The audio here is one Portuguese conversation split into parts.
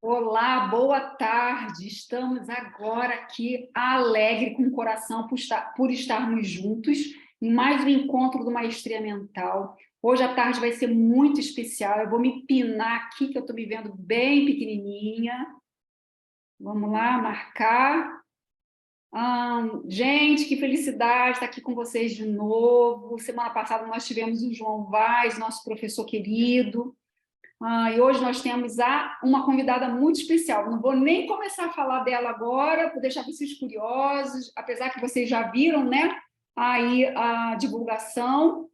Olá, boa tarde. Estamos agora aqui alegre com o coração por estarmos juntos em mais um encontro do Maestria Mental. Hoje à tarde vai ser muito especial. Eu vou me pinar aqui, que eu estou me vendo bem pequenininha. Vamos lá, marcar. Gente, que felicidade estar aqui com vocês de novo. Semana passada nós tivemos o João Vaz, nosso professor querido. E hoje nós temos uma convidada muito especial. Não vou nem começar a falar dela agora, vou deixar vocês curiosos, apesar que vocês já viram, né, aí a divulgação.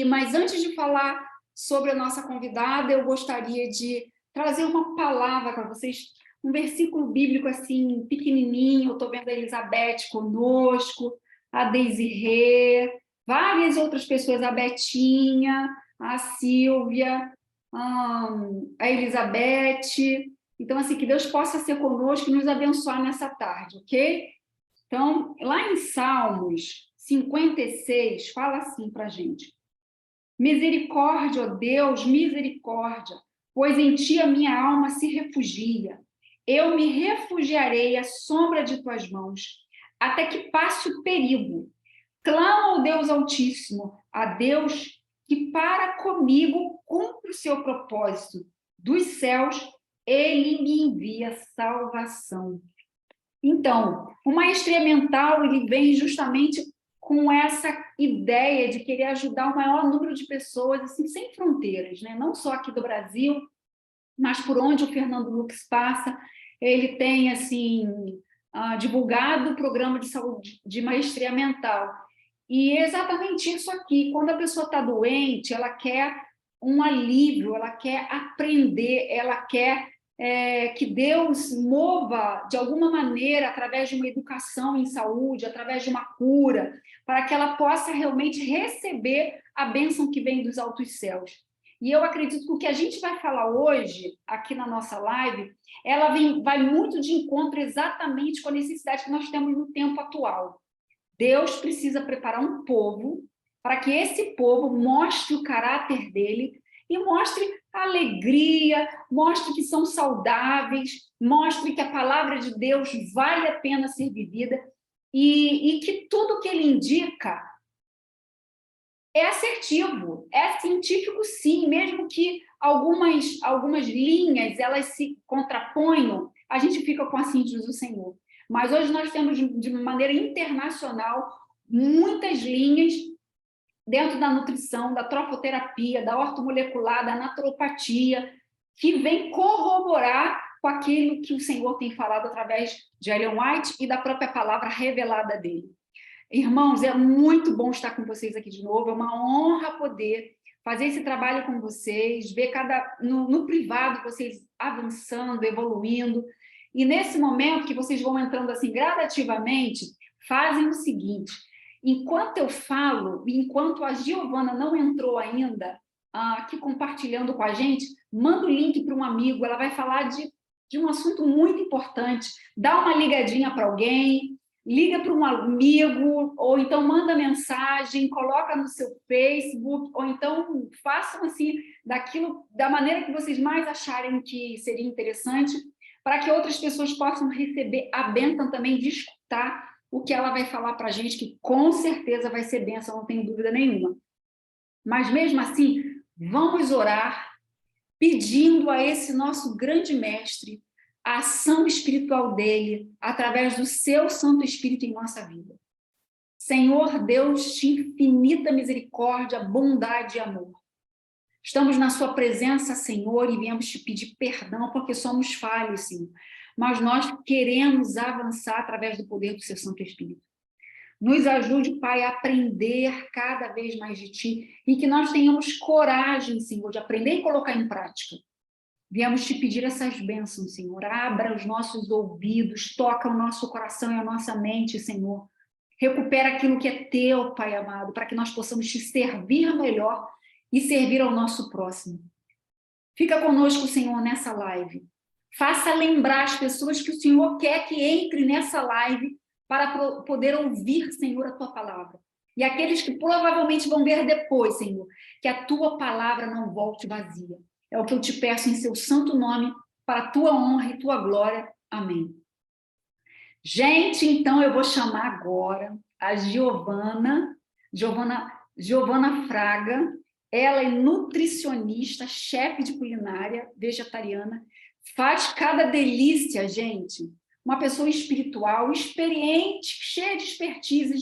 Mas antes de falar sobre a nossa convidada, eu gostaria de trazer uma palavra para vocês, um versículo bíblico assim, pequenininho. Eu estou vendo a Elizabeth conosco, a Desirê, várias outras pessoas, a Betinha, a Silvia, a Elizabeth. Então, assim, que Deus possa ser conosco e nos abençoar nessa tarde, ok? Então, lá em Salmos 56, fala assim para a gente: misericórdia, ó Deus, misericórdia, pois em ti a minha alma se refugia. Eu me refugiarei à sombra de tuas mãos, até que passe o perigo. Clamo ao Deus Altíssimo, a Deus que para comigo cumpre o seu propósito. Dos céus, ele me envia salvação. Então, o Maestria Mental ele vem justamente com essa ideia de querer ajudar o maior número de pessoas, assim, sem fronteiras, né? Não só aqui do Brasil, mas por onde o Fernando Lux passa, ele tem, assim, divulgado o programa de saúde de Maestria Mental. E é exatamente isso aqui. Quando a pessoa está doente, ela quer um alívio, ela quer aprender, ela quer que Deus mova de alguma maneira, através de uma educação em saúde, através de uma cura, para que ela possa realmente receber a bênção que vem dos altos céus. E eu acredito que o que a gente vai falar hoje, aqui na nossa live, vai muito de encontro exatamente com a necessidade que nós temos no tempo atual. Deus precisa preparar um povo para que esse povo mostre o caráter dele e mostre a alegria, mostre que são saudáveis, mostre que a palavra de Deus vale a pena ser vivida e que tudo que ele indica é assertivo, é científico sim, mesmo que algumas linhas elas se contraponham, a gente fica com a síntese do Senhor. Mas hoje nós temos, de maneira internacional, muitas linhas dentro da nutrição, da trofoterapia, da ortomolecular, da naturopatia, que vem corroborar com aquilo que o Senhor tem falado através de Ellen White e da própria palavra revelada dele. Irmãos, é muito bom estar com vocês aqui de novo, é uma honra poder fazer esse trabalho com vocês, ver no privado vocês avançando, evoluindo, e nesse momento que vocês vão entrando assim gradativamente, fazem o seguinte: enquanto eu falo, enquanto a Giovana não entrou ainda aqui compartilhando com a gente, manda o link para um amigo, ela vai falar de um assunto muito importante, dá uma ligadinha para alguém, liga para um amigo, ou então manda mensagem, coloca no seu Facebook, ou então façam assim, da maneira que vocês mais acharem que seria interessante, para que outras pessoas possam receber a bênção também de escutar o que ela vai falar para a gente, que com certeza vai ser bênção, não tenho dúvida nenhuma. Mas mesmo assim, vamos orar pedindo a esse nosso grande mestre a ação espiritual dele, através do seu Santo Espírito em nossa vida. Senhor Deus de infinita misericórdia, bondade e amor, estamos na sua presença, Senhor, e viemos te pedir perdão, porque somos falhos, Senhor, mas nós queremos avançar através do poder do seu Santo Espírito. Nos ajude, Pai, a aprender cada vez mais de ti, e que nós tenhamos coragem, Senhor, de aprender e colocar em prática. Viemos te pedir essas bênçãos, Senhor. Abra os nossos ouvidos, toca o nosso coração e a nossa mente, Senhor. Recupera aquilo que é teu, Pai amado, para que nós possamos te servir melhor e servir ao nosso próximo. Fica conosco, Senhor, nessa live. Faça lembrar as pessoas que o Senhor quer que entre nessa live para poder ouvir, Senhor, a tua palavra. E aqueles que provavelmente vão ver depois, Senhor, que a tua palavra não volte vazia. É o que eu te peço em seu santo nome, para a tua honra e tua glória. Amém. Gente, então eu vou chamar agora a Giovana Fraga. Ela é nutricionista, chefe de culinária vegetariana, faz cada delícia, gente. Uma pessoa espiritual, experiente, cheia de expertise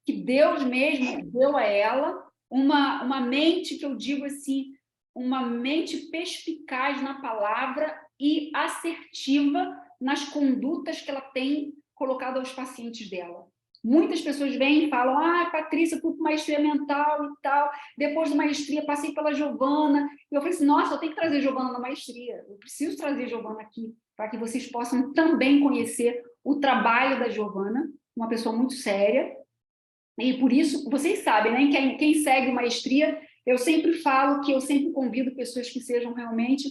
que Deus mesmo deu a ela, uma mente que eu digo assim, uma mente perspicaz na palavra e assertiva nas condutas que ela tem colocado aos pacientes dela. Muitas pessoas vêm e falam, Patrícia, fui para maestria mental e tal, depois da maestria passei pela Giovana, e eu falei assim, nossa, eu tenho que trazer Giovana na maestria, eu preciso trazer Giovana aqui, para que vocês possam também conhecer o trabalho da Giovana, uma pessoa muito séria, e por isso, vocês sabem, né, quem segue maestria, eu sempre falo que eu sempre convido pessoas que sejam realmente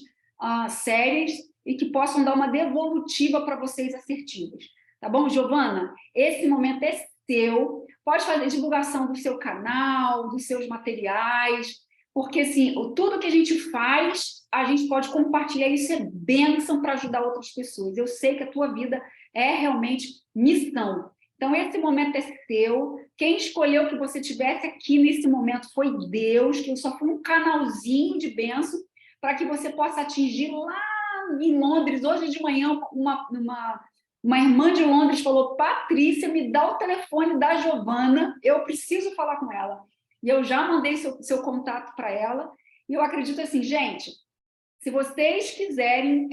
sérias e que possam dar uma devolutiva para vocês assertivas. Tá bom, Giovana? Esse momento é seu. Pode fazer divulgação do seu canal, dos seus materiais, porque assim, tudo que a gente faz, a gente pode compartilhar. Isso é bênção para ajudar outras pessoas. Eu sei que a tua vida é realmente missão. Então, esse momento é seu. Quem escolheu que você estivesse aqui nesse momento foi Deus, que eu só fui um canalzinho de bênção para que você possa atingir lá em Londres. Hoje de manhã, uma irmã de Londres falou, Patrícia, me dá o telefone da Giovana, eu preciso falar com ela. E eu já mandei seu contato para ela. E eu acredito assim, gente, se vocês quiserem,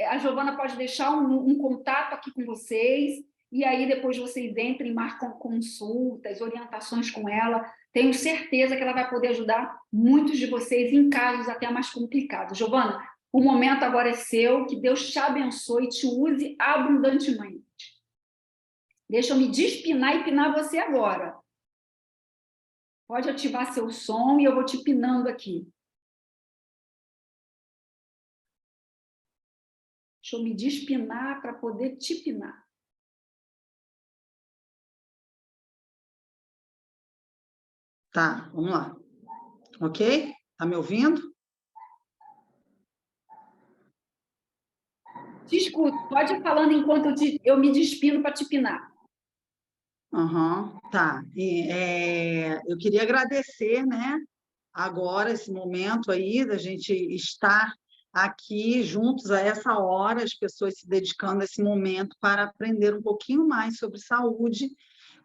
a Giovana pode deixar um contato aqui com vocês, e aí depois vocês entrem e marcam consultas, orientações com ela. Tenho certeza que ela vai poder ajudar muitos de vocês em casos até mais complicados. Giovana, o momento agora é seu, que Deus te abençoe e te use abundantemente. Deixa eu me despinar e pinar você agora. Pode ativar seu som e eu vou te pinando aqui. Deixa eu me despinar para poder te pinar. Tá, vamos lá. Ok? Tá me ouvindo? Te escuto. Pode ir falando enquanto eu me despino para te pinar. Tá. Eu queria agradecer, né, agora, esse momento aí, da gente estar aqui juntos a essa hora, as pessoas se dedicando a esse momento para aprender um pouquinho mais sobre saúde,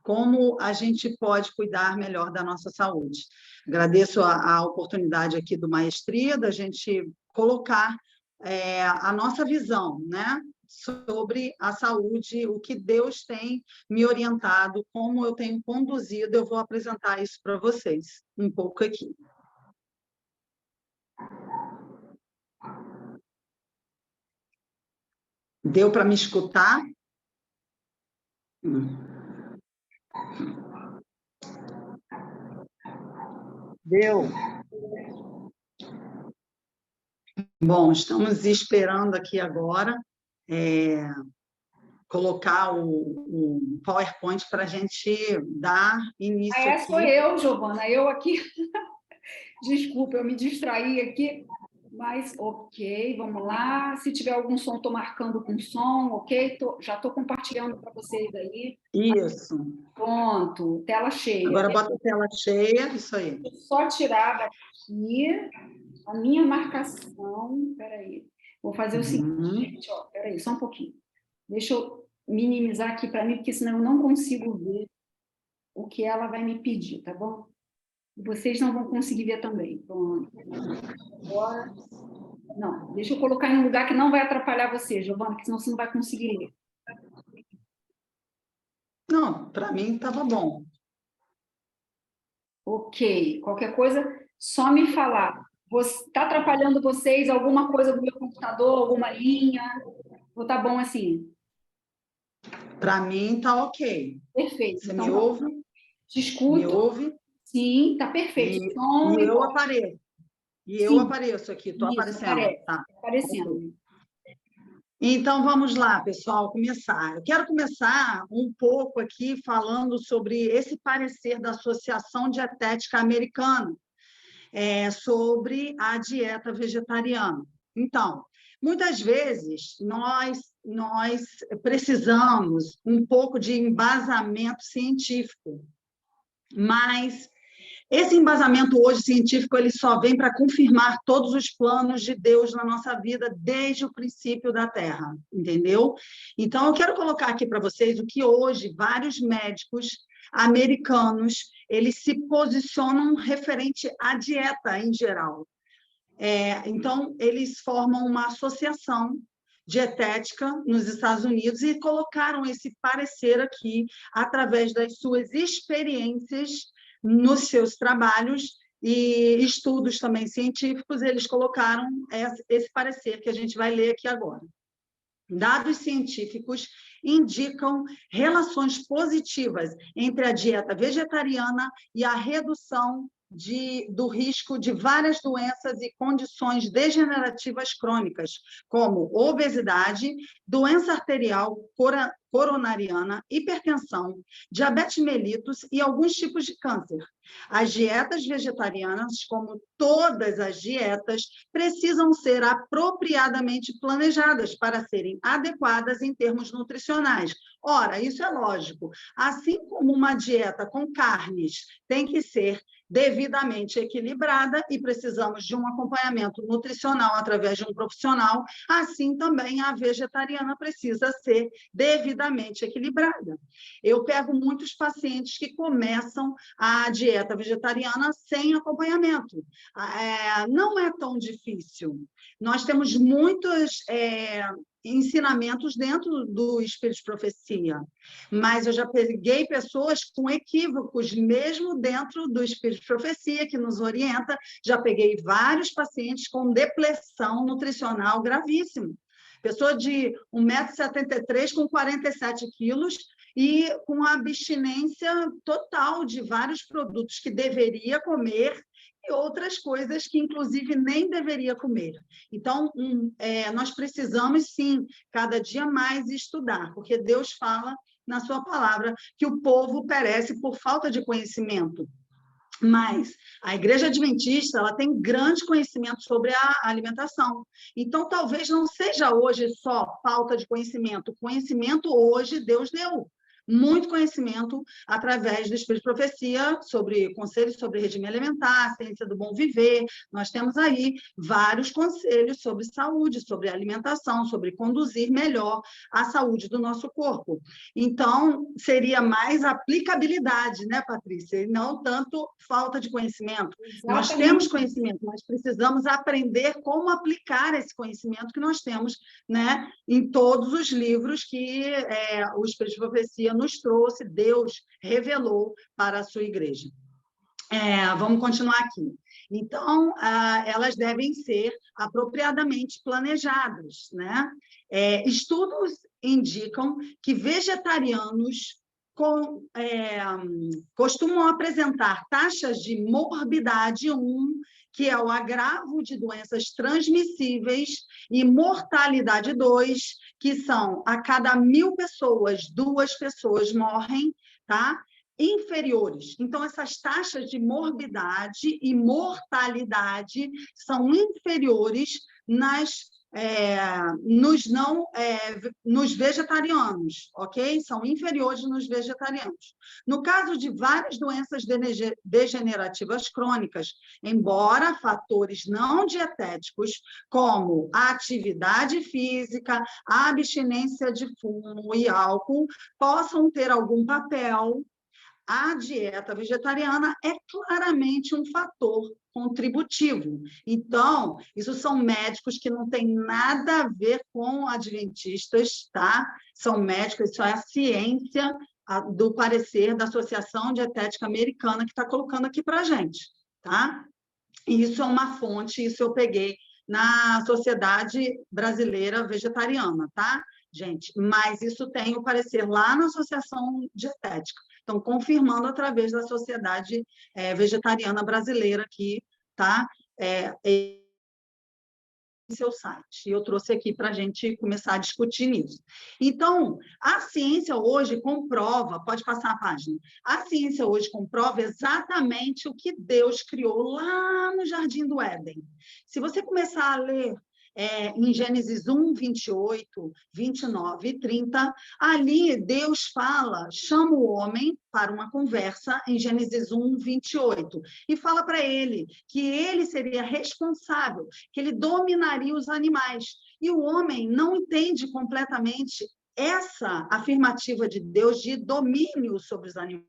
como a gente pode cuidar melhor da nossa saúde. Agradeço a oportunidade aqui do Maestria, da gente colocar a nossa visão, né, sobre a saúde, o que Deus tem me orientado, como eu tenho conduzido, eu vou apresentar isso para vocês, um pouco aqui. Deu para me escutar? Deu. Bom, estamos esperando aqui agora colocar o PowerPoint para a gente dar início aqui. Sou eu, Giovana, eu aqui. Desculpa, eu me distraí aqui, mas ok, vamos lá. Se tiver algum som, estou marcando com som, ok? Já estou compartilhando para vocês aí. Isso. Pronto, tela cheia. Agora bota a tela cheia, isso aí. Vou só tirar daqui a minha marcação. Espera aí. Vou fazer o seguinte, gente, espera aí, só um pouquinho. Deixa eu minimizar aqui para mim, porque senão eu não consigo ver o que ela vai me pedir, tá bom? Vocês não vão conseguir ver também. Pronto. Agora, não, deixa eu colocar em um lugar que não vai atrapalhar você, Giovana, porque senão você não vai conseguir ler. Não, para mim estava bom. Ok, qualquer coisa, só me falar. Está atrapalhando vocês alguma coisa do meu computador, alguma linha? Ou tá bom assim? Para mim está ok. Perfeito. Você então, me ouve? Te escuto. Me ouve? Sim, tá perfeito. E eu apareço. E eu apareço aqui, estou aparecendo. Aparece, tá aparecendo. Okay. Então, vamos lá, pessoal, começar. Eu quero começar um pouco aqui falando sobre esse parecer da Associação Dietética Americana sobre a dieta vegetariana. Então, Muitas vezes, nós precisamos um pouco de embasamento científico, mas esse embasamento hoje científico ele só vem para confirmar todos os planos de Deus na nossa vida desde o princípio da Terra, entendeu? Então, eu quero colocar aqui para vocês o que hoje vários médicos americanos eles se posicionam referente à dieta em geral. Então, eles formam uma associação dietética nos Estados Unidos e colocaram esse parecer aqui através das suas experiências nos seus trabalhos e estudos também científicos, eles colocaram esse parecer que a gente vai ler aqui agora. Dados científicos indicam relações positivas entre a dieta vegetariana e a redução do risco de várias doenças e condições degenerativas crônicas, como obesidade, doença arterial coronariana, hipertensão, diabetes mellitus e alguns tipos de câncer. As dietas vegetarianas, como todas as dietas, precisam ser apropriadamente planejadas para serem adequadas em termos nutricionais. Ora, isso é lógico. Assim como uma dieta com carnes tem que ser devidamente equilibrada e precisamos de um acompanhamento nutricional através de um profissional, assim também a vegetariana precisa ser devidamente equilibrada. Eu pego muitos pacientes que começam a dieta vegetariana sem acompanhamento. Não é tão difícil. Nós temos muitos ensinamentos dentro do Espírito de Profecia, mas eu já peguei pessoas com equívocos mesmo dentro do Espírito de Profecia, que nos orienta, já peguei vários pacientes com depressão nutricional gravíssima, pessoa de 1,73 m com 47 quilos e com abstinência total de vários produtos que deveria comer e outras coisas que, inclusive, nem deveria comer. Então, nós precisamos, sim, cada dia mais estudar, porque Deus fala na sua palavra que o povo perece por falta de conhecimento. Mas a Igreja Adventista ela tem grande conhecimento sobre a alimentação. Então, talvez não seja hoje só falta de conhecimento. Conhecimento hoje Deus deu. Muito conhecimento através do Espírito de Profecia sobre conselhos sobre regime alimentar, ciência do bom viver. Nós temos aí vários conselhos sobre saúde, sobre alimentação, sobre conduzir melhor a saúde do nosso corpo. Então, seria mais aplicabilidade, né, Patrícia? E não tanto falta de conhecimento. Exatamente. Nós temos conhecimento, mas precisamos aprender como aplicar esse conhecimento que nós temos, né, em todos os livros que o Espírito de Profecia nos trouxe, Deus revelou para a sua igreja. Vamos continuar aqui. Então, elas devem ser apropriadamente planejadas, né? Estudos indicam que vegetarianos costumam apresentar taxas de morbidade que é o agravo de doenças transmissíveis, e mortalidade 2, que são a cada 1.000 pessoas, 2 pessoas morrem, tá? Inferiores. Então, essas taxas de morbidade e mortalidade são inferiores nos vegetarianos, ok? São inferiores nos vegetarianos. No caso de várias doenças degenerativas crônicas, embora fatores não dietéticos, como a atividade física, a abstinência de fumo e álcool, possam ter algum papel, a dieta vegetariana é claramente um fator contributivo. Então, isso são médicos que não têm nada a ver com adventistas, tá? São médicos, isso é a ciência do parecer da Associação Dietética Americana que está colocando aqui para a gente, tá? E isso é uma fonte, isso eu peguei na Sociedade Brasileira Vegetariana, tá, gente? Mas isso tem o parecer lá na Associação Dietética. Estão confirmando através da Sociedade Vegetariana Brasileira aqui, tá? Em seu site. E eu trouxe aqui para a gente começar a discutir nisso. Então, a ciência hoje comprova, pode passar a página, a ciência hoje comprova exatamente o que Deus criou lá no Jardim do Éden. Se você começar a ler em Gênesis 1, 28, 29 e 30, ali Deus fala, chama o homem para uma conversa em Gênesis 1, 28, e fala para ele que ele seria responsável, que ele dominaria os animais. E o homem não entende completamente essa afirmativa de Deus de domínio sobre os animais,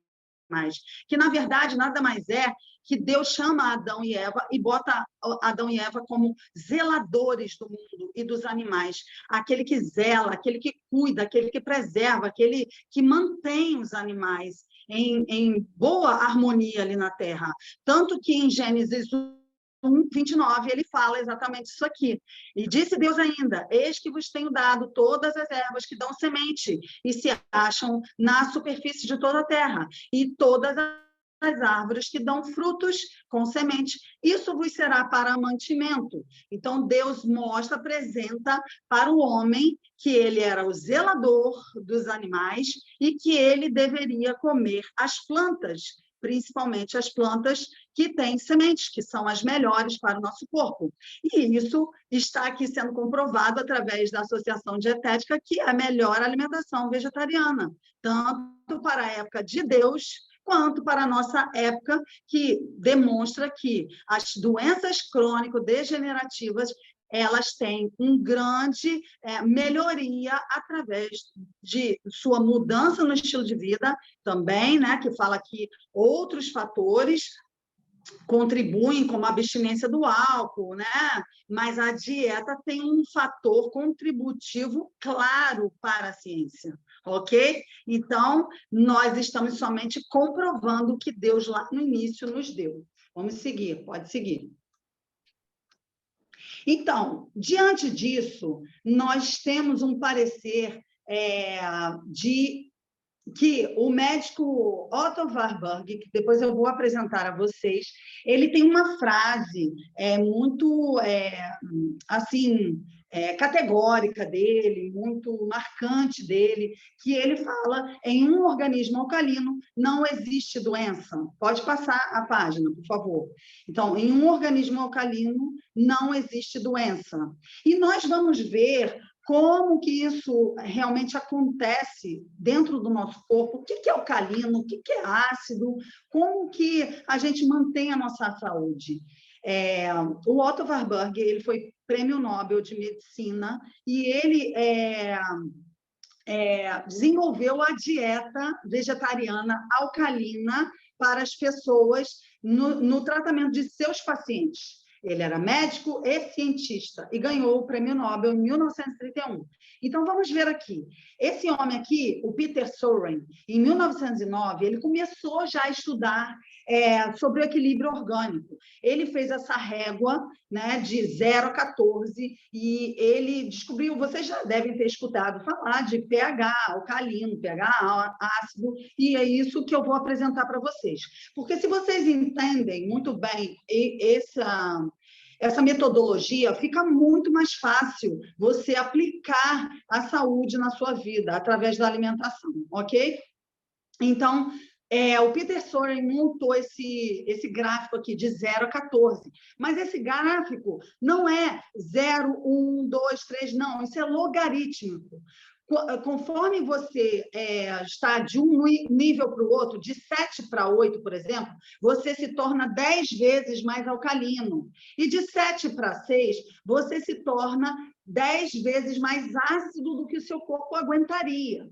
que, na verdade, nada mais é que Deus chama Adão e Eva e bota Adão e Eva como zeladores do mundo e dos animais, aquele que zela, aquele que cuida, aquele que preserva, aquele que mantém os animais em boa harmonia ali na Terra. Tanto que em Gênesis 1, 29, ele fala exatamente isso aqui. E disse Deus ainda, eis que vos tenho dado todas as ervas que dão semente e se acham na superfície de toda a terra, e todas as árvores que dão frutos com semente. Isso vos será para mantimento. Então, Deus mostra, apresenta para o homem que ele era o zelador dos animais e que ele deveria comer as plantas, principalmente as plantas que têm sementes, que são as melhores para o nosso corpo. E isso está aqui sendo comprovado através da Associação Dietética, que é a melhor alimentação vegetariana, tanto para a época de Deus, quanto para a nossa época, que demonstra que as doenças crônico-degenerativas elas têm uma grande melhoria através de sua mudança no estilo de vida também, né, que fala que outros fatores contribuem, como a abstinência do álcool, né? Mas a dieta tem um fator contributivo claro para a ciência, ok? Então, nós estamos somente comprovando o que Deus lá no início nos deu. Vamos seguir, pode seguir. Então, diante disso, nós temos um parecer de que o médico Otto Warburg, que depois eu vou apresentar a vocês, ele tem uma frase muito assim categórica dele, muito marcante dele, que ele fala: em um organismo alcalino não existe doença. Pode passar a página, por favor. Então, em um organismo alcalino não existe doença. E nós vamos ver como que isso realmente acontece dentro do nosso corpo, o que é alcalino, o que é ácido, como que a gente mantém a nossa saúde. O Otto Warburg, ele foi prêmio Nobel de Medicina e ele desenvolveu a dieta vegetariana alcalina para as pessoas no tratamento de seus pacientes. Ele era médico e cientista e ganhou o prêmio Nobel em 1931. Então, vamos ver aqui. Esse homem aqui, o Peter Soren, em 1909, ele começou já a estudar sobre o equilíbrio orgânico. Ele fez essa régua, né, de 0 a 14 e ele descobriu, vocês já devem ter escutado falar de pH alcalino, pH ácido, e é isso que eu vou apresentar para vocês. Porque se vocês entendem muito bem essa metodologia, fica muito mais fácil você aplicar a saúde na sua vida através da alimentação, ok? Então, o Peter Soren montou esse gráfico aqui de 0 a 14, mas esse gráfico não é 0, 1, 2, 3, não, isso é logarítmico. Conforme você está de um nível para o outro, de 7 para 8, por exemplo, você se torna 10 vezes mais alcalino. E de 7 para 6, você se torna 10 vezes mais ácido do que o seu corpo aguentaria.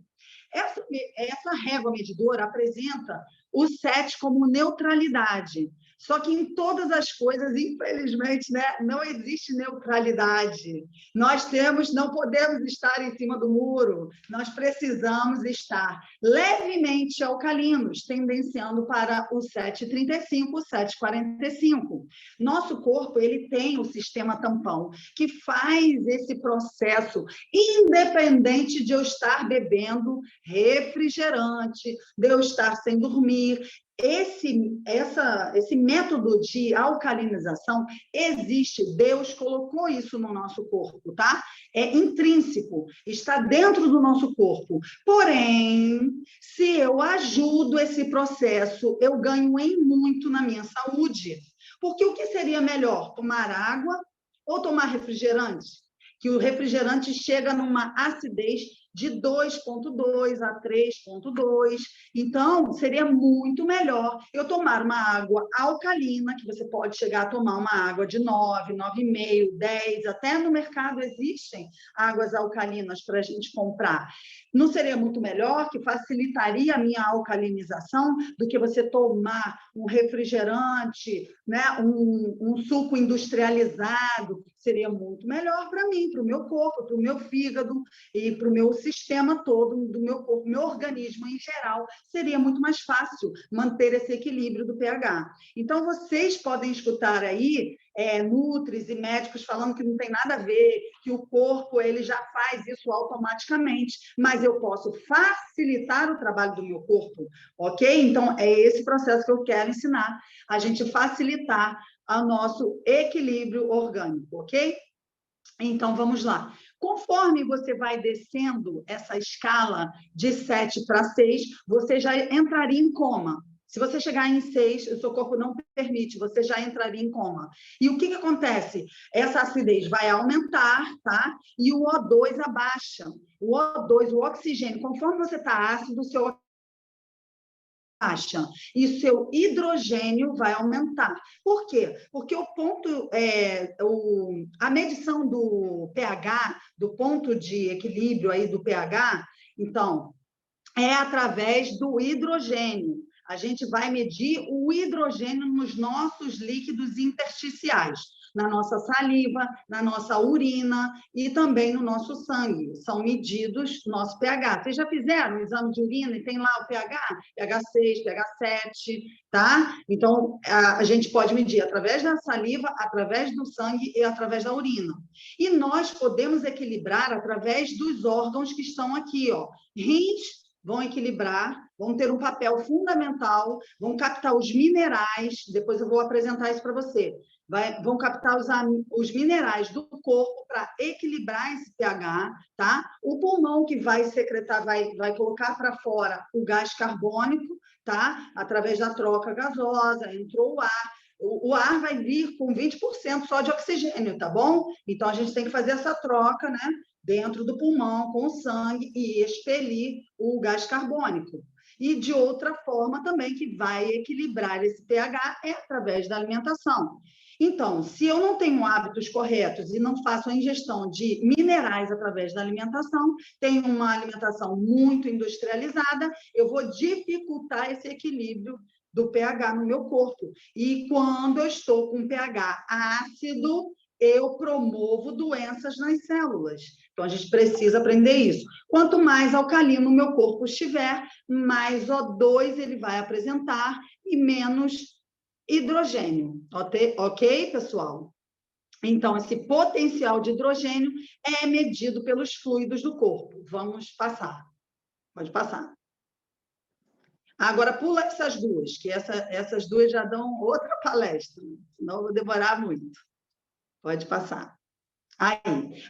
Essa régua medidora apresenta o 7 como neutralidade. Só que em todas as coisas, infelizmente, né, não existe neutralidade. Nós não podemos estar em cima do muro, nós precisamos estar levemente alcalinos, tendenciando para o 7,35, o 7,45. Nosso corpo ele tem o sistema tampão, que faz esse processo, independente de eu estar bebendo refrigerante, de eu estar sem dormir. Esse método de alcalinização existe, Deus colocou isso no nosso corpo, tá? É intrínseco, está dentro do nosso corpo. Porém, se eu ajudo esse processo, eu ganho em muito na minha saúde. Porque o que seria melhor? Tomar água ou tomar refrigerante? que o refrigerante chega numa acidez de 2,2 a 3,2. Então, seria muito melhor eu tomar uma água alcalina, que você pode chegar a tomar uma água de 9, 9,5, 10, até no mercado existem águas alcalinas para a gente comprar. Não seria muito melhor, que facilitaria a minha alcalinização, do que você tomar um refrigerante, né, um suco industrializado? Seria muito melhor para mim, para o meu corpo, para o meu fígado e para o meu sistema todo do meu corpo, meu organismo em geral. Seria muito mais fácil manter esse equilíbrio do pH. Então, vocês podem escutar aí nutris e médicos falando que não tem nada a ver, que o corpo ele já faz isso automaticamente, mas eu posso facilitar o trabalho do meu corpo, ok? Então, é esse processo que eu quero ensinar, a gente facilitar o nosso equilíbrio orgânico, ok? Então, vamos lá. Conforme você vai descendo essa escala de 7 para 6, você já entraria em coma. Se você chegar em 6, o seu corpo não permite, você já entraria em coma. E o que acontece? Essa acidez vai aumentar, tá? E o O2 abaixa. O O2, o oxigênio, conforme você está ácido, o seu baixa e seu hidrogênio vai aumentar. Por quê? Porque o ponto, a medição do pH, do ponto de equilíbrio aí do pH, então, é através do hidrogênio. A gente vai medir o hidrogênio nos nossos líquidos intersticiais, na nossa saliva, na nossa urina e também no nosso sangue. São medidos nosso pH. Vocês já fizeram um exame de urina e tem lá o pH? pH 6, pH 7, tá? Então, a gente pode medir através da saliva, através do sangue e através da urina. E nós podemos equilibrar através dos órgãos que estão aqui, ó. Rins vão equilibrar, vão ter um papel fundamental, vão captar os minerais, depois eu vou apresentar isso para você, vão captar os minerais do corpo para equilibrar esse pH, tá? O pulmão que vai secretar, vai colocar para fora o gás carbônico, tá? Através da troca gasosa, entrou o ar. O ar vai vir com 20% só de oxigênio, tá bom? Então, a gente tem que fazer essa troca, né? Dentro do pulmão, com o sangue, e expelir o gás carbônico. E de outra forma também que vai equilibrar esse pH é através da alimentação. Então, se eu não tenho hábitos corretos e não faço a ingestão de minerais através da alimentação, tenho uma alimentação muito industrializada, eu vou dificultar esse equilíbrio do pH no meu corpo. E quando eu estou com pH ácido, eu promovo doenças nas células. Então, a gente precisa aprender isso. Quanto mais alcalino o meu corpo estiver, mais O2 ele vai apresentar e menos hidrogênio. Ok, pessoal? Então, esse potencial de hidrogênio é medido pelos fluidos do corpo. Vamos passar. Pode passar. Agora, pula essas duas, que essas duas já dão outra palestra, senão eu vou demorar muito. Pode passar. Aí,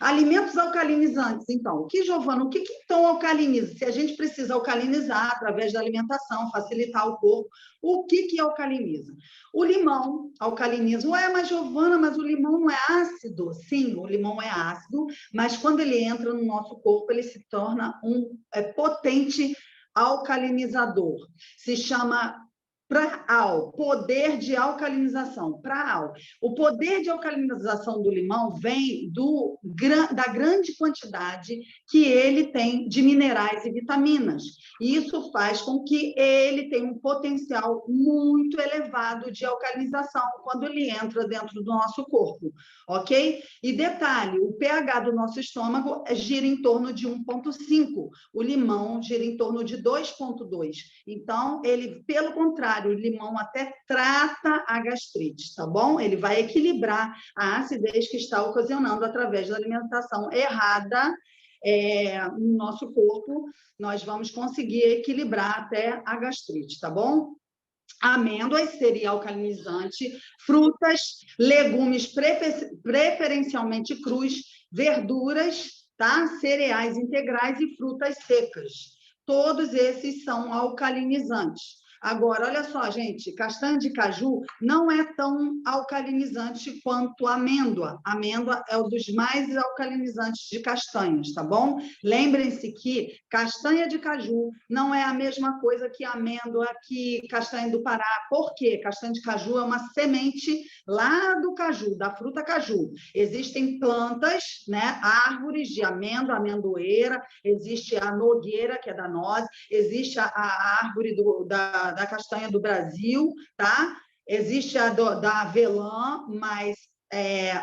alimentos alcalinizantes, então. Giovana, o que então alcaliniza? Se a gente precisa alcalinizar através da alimentação, facilitar o corpo, o que alcaliniza? O limão alcaliniza. Ué, mas Giovana, mas o limão não é ácido? Sim, o limão é ácido, mas quando ele entra no nosso corpo, ele se torna um potente alcalinizador. Se chama PRAAL, poder de alcalinização, PRAAL. O poder de alcalinização do limão vem da grande quantidade que ele tem de minerais e vitaminas. E isso faz com que ele tenha um potencial muito elevado de alcalinização quando ele entra dentro do nosso corpo, ok? E detalhe, o pH do nosso estômago gira em torno de 1,5. O limão gira em torno de 2,2. Então, ele, pelo contrário, o limão até trata a gastrite, tá bom? Ele vai equilibrar a acidez que está ocasionando através da alimentação errada no nosso corpo. Nós vamos conseguir equilibrar até a gastrite, tá bom? Amêndoas seria alcalinizante, frutas, legumes preferencialmente crus, verduras, tá? Cereais integrais e frutas secas. Todos esses são alcalinizantes. Agora, olha só, gente, castanha de caju não é tão alcalinizante quanto a amêndoa. A amêndoa é um dos mais alcalinizantes de castanhas, tá bom? Lembrem-se que castanha de caju não é a mesma coisa que amêndoa, que castanha do Pará. Por quê? Castanha de caju é uma semente lá do caju, da fruta caju. Existem plantas, né, árvores de amêndoa, amendoeira, existe a nogueira, que é da noz, existe a árvore da castanha do Brasil, tá? Existe da avelã, mas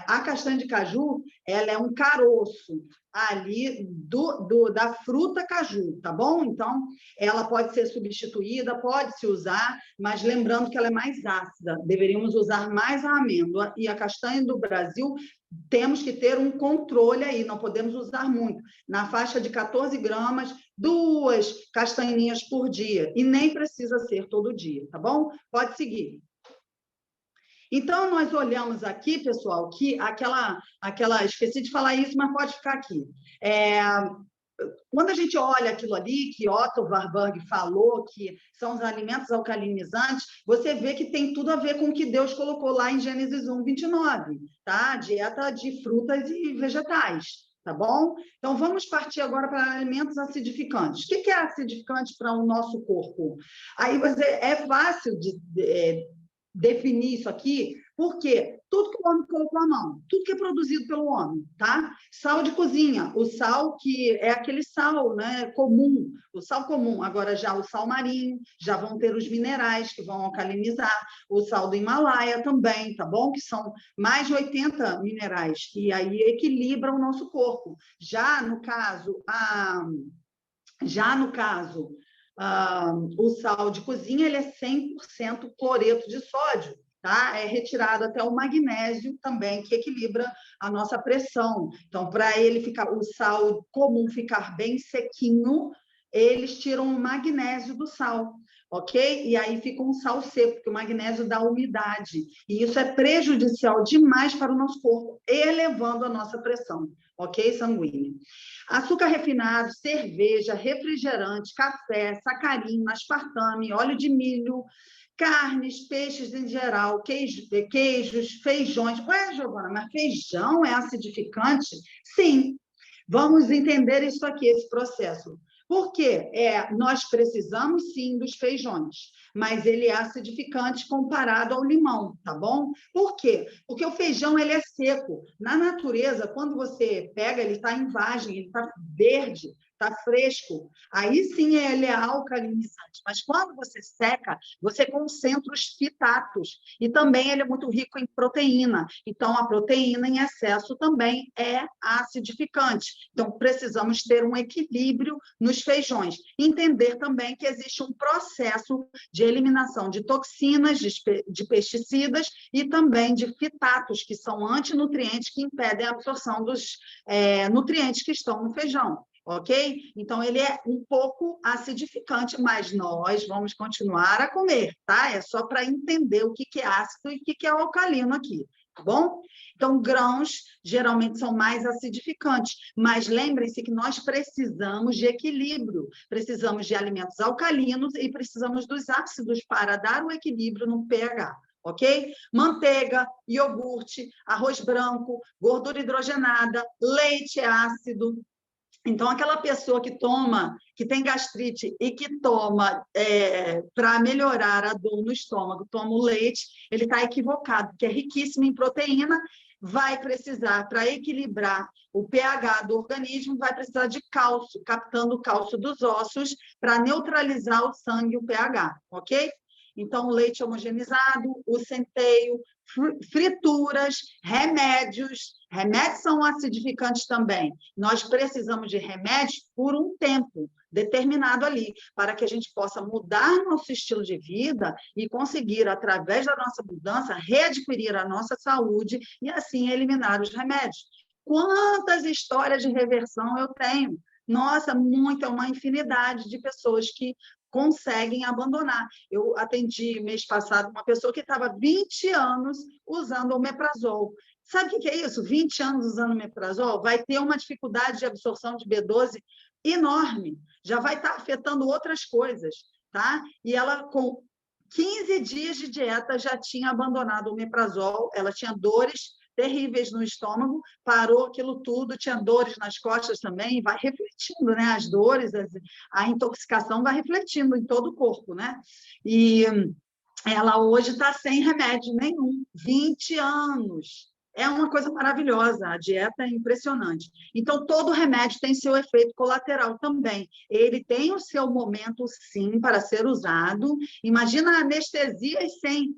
a castanha de caju, ela é um caroço ali da fruta caju, tá bom? Então, ela pode ser substituída, pode se usar, mas lembrando que ela é mais ácida. Deveríamos usar mais a amêndoa e a castanha do Brasil. Temos que ter um controle aí, não podemos usar muito. Na faixa de 14 gramas, 2 castanhinhas por dia. E nem precisa ser todo dia, tá bom? Pode seguir. Então, nós olhamos aqui, pessoal, que esqueci de falar isso, mas pode ficar aqui. Quando a gente olha aquilo ali, que Otto Warburg falou, que são os alimentos alcalinizantes, você vê que tem tudo a ver com o que Deus colocou lá em Gênesis 1, 29, tá? Dieta de frutas e vegetais, tá bom? Então, vamos partir agora para alimentos acidificantes. O que é acidificante para o nosso corpo? Aí é fácil de definir isso aqui, porque tudo que o homem colocou à mão, tudo que é produzido pelo homem, tá? Sal de cozinha, o sal que é aquele sal, né, comum, o sal comum. Agora já o sal marinho, já vão ter os minerais que vão alcalinizar, o sal do Himalaia também, tá bom? Que são mais de 80 minerais, e aí equilibra o nosso corpo. Já no caso, o sal de cozinha, ele é 100% cloreto de sódio, tá? É retirado até o magnésio também, que equilibra a nossa pressão. Então, para ele ficar, o sal comum ficar bem sequinho, eles tiram o magnésio do sal, ok? E aí fica um sal seco, porque o magnésio dá umidade. E isso é prejudicial demais para o nosso corpo, elevando a nossa pressão, ok? Sanguínea. Açúcar refinado, cerveja, refrigerante, café, sacarina, aspartame, óleo de milho, carnes, peixes em geral, queijos, feijões. Ué, Giovana, mas feijão é acidificante? Sim. Vamos entender isso aqui, esse processo. Por quê? Nós precisamos, sim, dos feijões, mas ele é acidificante comparado ao limão, tá bom? Por quê? Porque o feijão, ele é seco. Na natureza, quando você pega, ele está em vagem, ele está verde, está fresco. Aí, sim, ele é alcalinizante. Mas quando você seca, você concentra os fitatos. E também ele é muito rico em proteína. Então, a proteína em excesso também é acidificante. Então, precisamos ter um equilíbrio nos feijões. Entender também que existe um processo de eliminação de toxinas, de pesticidas e também de fitatos, que são antinutrientes que impedem a absorção dos nutrientes que estão no feijão. Ok? Então, ele é um pouco acidificante, mas nós vamos continuar a comer, tá? É só para entender o que é ácido e o que é alcalino aqui, tá bom? Então, grãos geralmente são mais acidificantes, mas lembrem-se que nós precisamos de equilíbrio, precisamos de alimentos alcalinos e precisamos dos ácidos para dar o equilíbrio no pH. Ok? Manteiga, iogurte, arroz branco, gordura hidrogenada, leite ácido. Então, aquela pessoa que tem gastrite e que toma para melhorar a dor no estômago, toma o leite, ele está equivocado, porque é riquíssimo em proteína, vai precisar, para equilibrar o pH do organismo, vai precisar de cálcio, captando o cálcio dos ossos para neutralizar o sangue e o pH, ok? Então, o leite homogeneizado, o centeio, frituras, remédios. Remédios são acidificantes também. Nós precisamos de remédios por um tempo determinado ali, para que a gente possa mudar nosso estilo de vida e conseguir, através da nossa mudança, readquirir a nossa saúde e, assim, eliminar os remédios. Quantas histórias de reversão eu tenho? Nossa, uma infinidade de pessoas que conseguem abandonar. Eu atendi mês passado uma pessoa que estava 20 anos usando omeprazol. Sabe o que é isso? 20 anos usando omeprazol? Vai ter uma dificuldade de absorção de B12 enorme. Já vai estar afetando outras coisas. tá? E ela, com 15 dias de dieta, já tinha abandonado o omeprazol, ela tinha dores terríveis no estômago, parou aquilo tudo, tinha dores nas costas também, vai refletindo, né? As dores, a intoxicação vai refletindo em todo o corpo, né? E ela hoje está sem remédio nenhum, 20 anos. É uma coisa maravilhosa, a dieta é impressionante. Então, todo remédio tem seu efeito colateral também. Ele tem o seu momento, sim, para ser usado. Imagina anestesias sem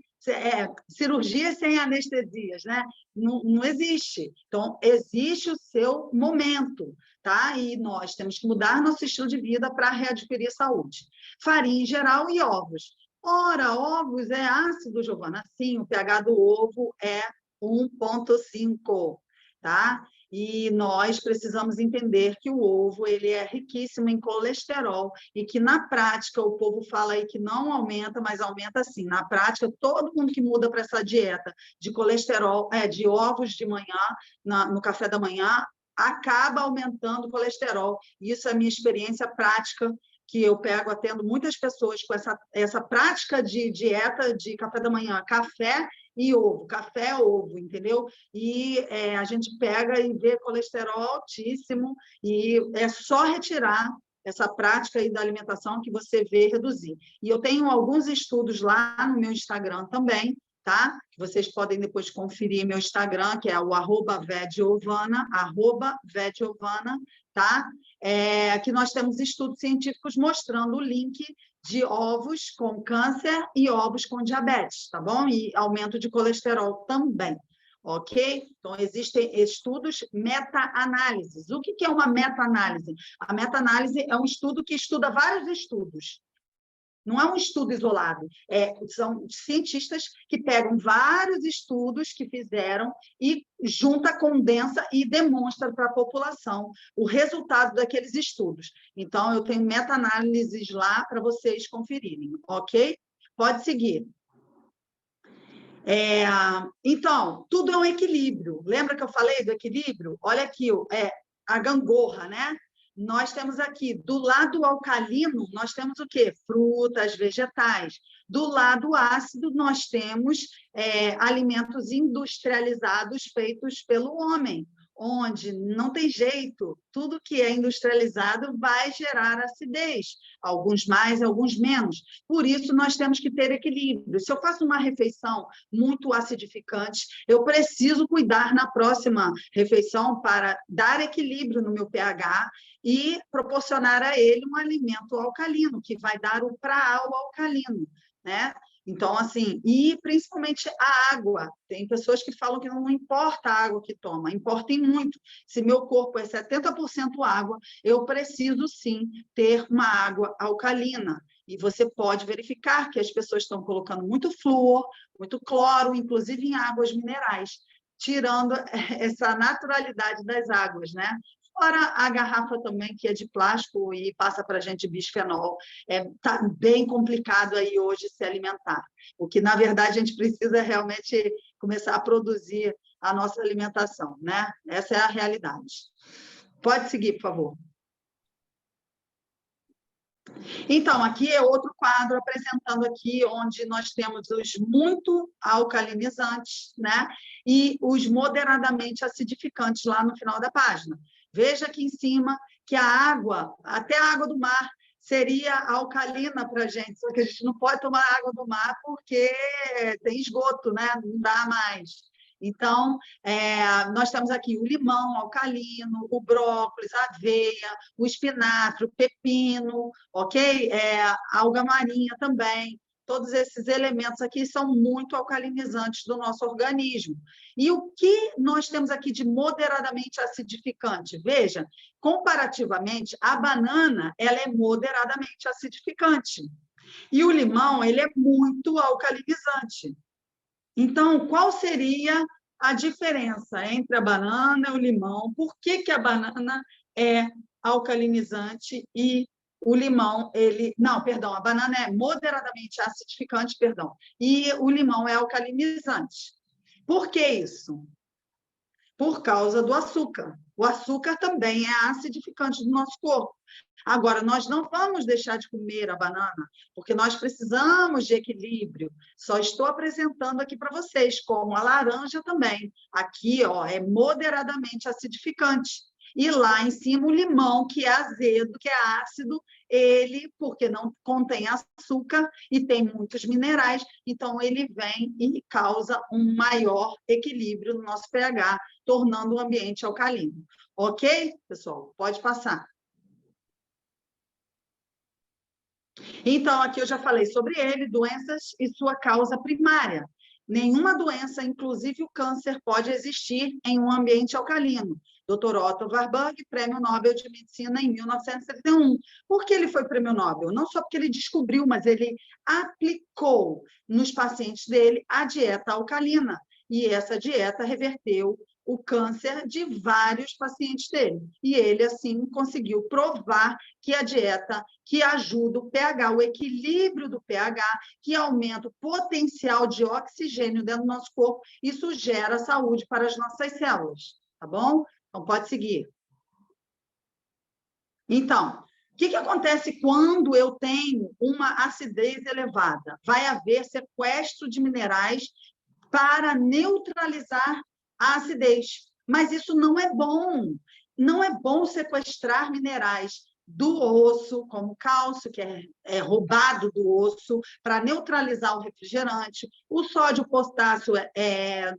cirurgias sem anestesias, né? Não, não existe. Então, existe o seu momento, tá? E nós temos que mudar nosso estilo de vida para readquirir saúde. Farinha em geral e ovos. Ora, ovos é ácido, Giovana? Sim, o pH do ovo é 1,5, tá? E nós precisamos entender que o ovo ele é riquíssimo em colesterol e que, na prática, o povo fala aí que não aumenta, mas aumenta sim. Na prática, todo mundo que muda para essa dieta de colesterol, de ovos de manhã, no café da manhã, acaba aumentando o colesterol. Isso é a minha experiência prática, que eu pego, atendo muitas pessoas com essa prática de dieta de café da manhã, café e ovo, café, ovo, entendeu? E a gente pega e vê colesterol altíssimo, e é só retirar essa prática aí da alimentação que você vê reduzir. E eu tenho alguns estudos lá no meu Instagram também, tá? Vocês podem depois conferir meu Instagram, que é o @vediovana, tá? Que nós temos estudos científicos mostrando o link de ovos com câncer e ovos com diabetes, tá bom? E aumento de colesterol também, ok? Então, existem estudos meta-análises. O que é uma meta-análise? A meta-análise é um estudo que estuda vários estudos. Não é um estudo isolado, são cientistas que pegam vários estudos que fizeram e junta, condensa e demonstra para a população o resultado daqueles estudos. Então, eu tenho meta-análises lá para vocês conferirem, ok? Pode seguir. Então, tudo é um equilíbrio. Lembra que eu falei do equilíbrio? Olha aqui, a gangorra, né? Nós temos aqui, do lado alcalino, nós temos o quê? Frutas, vegetais. Do lado ácido, nós temos alimentos industrializados feitos pelo homem, onde não tem jeito, tudo que é industrializado vai gerar acidez, alguns mais, alguns menos. Por isso, nós temos que ter equilíbrio. Se eu faço uma refeição muito acidificante, eu preciso cuidar na próxima refeição para dar equilíbrio no meu pH e proporcionar a ele um alimento alcalino, que vai dar o praal alcalino, né? Então, assim, e principalmente a água. Tem pessoas que falam que não importa a água que toma, importa em muito. Se meu corpo é 70% água, eu preciso, sim, ter uma água alcalina. E você pode verificar que as pessoas estão colocando muito flúor, muito cloro, inclusive em águas minerais, tirando essa naturalidade das águas, né? Fora a garrafa também, que é de plástico e passa para a gente bisfenol. Está bem complicado aí hoje se alimentar. O que, na verdade, a gente precisa realmente começar a produzir a nossa alimentação, né? Essa é a realidade. Pode seguir, por favor. Então, aqui é outro quadro apresentando aqui onde nós temos os muito alcalinizantes, né? E os moderadamente acidificantes lá no final da página. Veja aqui em cima que a água, até a água do mar, seria alcalina para a gente, só que a gente não pode tomar água do mar porque tem esgoto, né? Não dá mais. Então, nós temos aqui o limão alcalino, o brócolis, a aveia, o espinafre, o pepino, ok? A alga marinha também. Todos esses elementos aqui são muito alcalinizantes do nosso organismo. E o que nós temos aqui de moderadamente acidificante? Veja, comparativamente, a banana ela é moderadamente acidificante. E o limão ele é muito alcalinizante. Então, qual seria a diferença entre a banana e o limão? Por que a banana é alcalinizante e o limão, não, perdão, a banana é moderadamente acidificante, perdão, e o limão é alcalinizante. Por que isso? por causa do açúcar. O açúcar também é acidificante do nosso corpo. Agora, nós não vamos deixar de comer a banana, porque nós precisamos de equilíbrio. Só estou apresentando aqui para vocês, como a laranja também. Aqui, ó, é moderadamente acidificante. E lá em cima o limão, que é azedo, que é ácido, ele, porque não contém açúcar e tem muitos minerais, então ele vem e causa um maior equilíbrio no nosso pH, tornando o ambiente alcalino. Ok, pessoal? Pode passar. Então, aqui eu já falei sobre ele, doenças e sua causa primária. Nenhuma doença, inclusive o câncer, pode existir em um ambiente alcalino. Dr. Otto Warburg, Prêmio Nobel de Medicina em 1971. Por que ele foi Prêmio Nobel? Não só porque ele descobriu, mas ele aplicou nos pacientes dele a dieta alcalina. E essa dieta reverteu o câncer de vários pacientes dele. E ele, assim, conseguiu provar que a dieta que ajuda o pH, o equilíbrio do pH, que aumenta o potencial de oxigênio dentro do nosso corpo, isso gera saúde para as nossas células, tá bom? Então, pode seguir. Então, o que acontece quando eu tenho uma acidez elevada? Vai haver sequestro de minerais para neutralizar a acidez. Mas isso não é bom. Não é bom sequestrar minerais do osso, como cálcio, que é roubado do osso, para neutralizar o refrigerante, o sódio, o potássio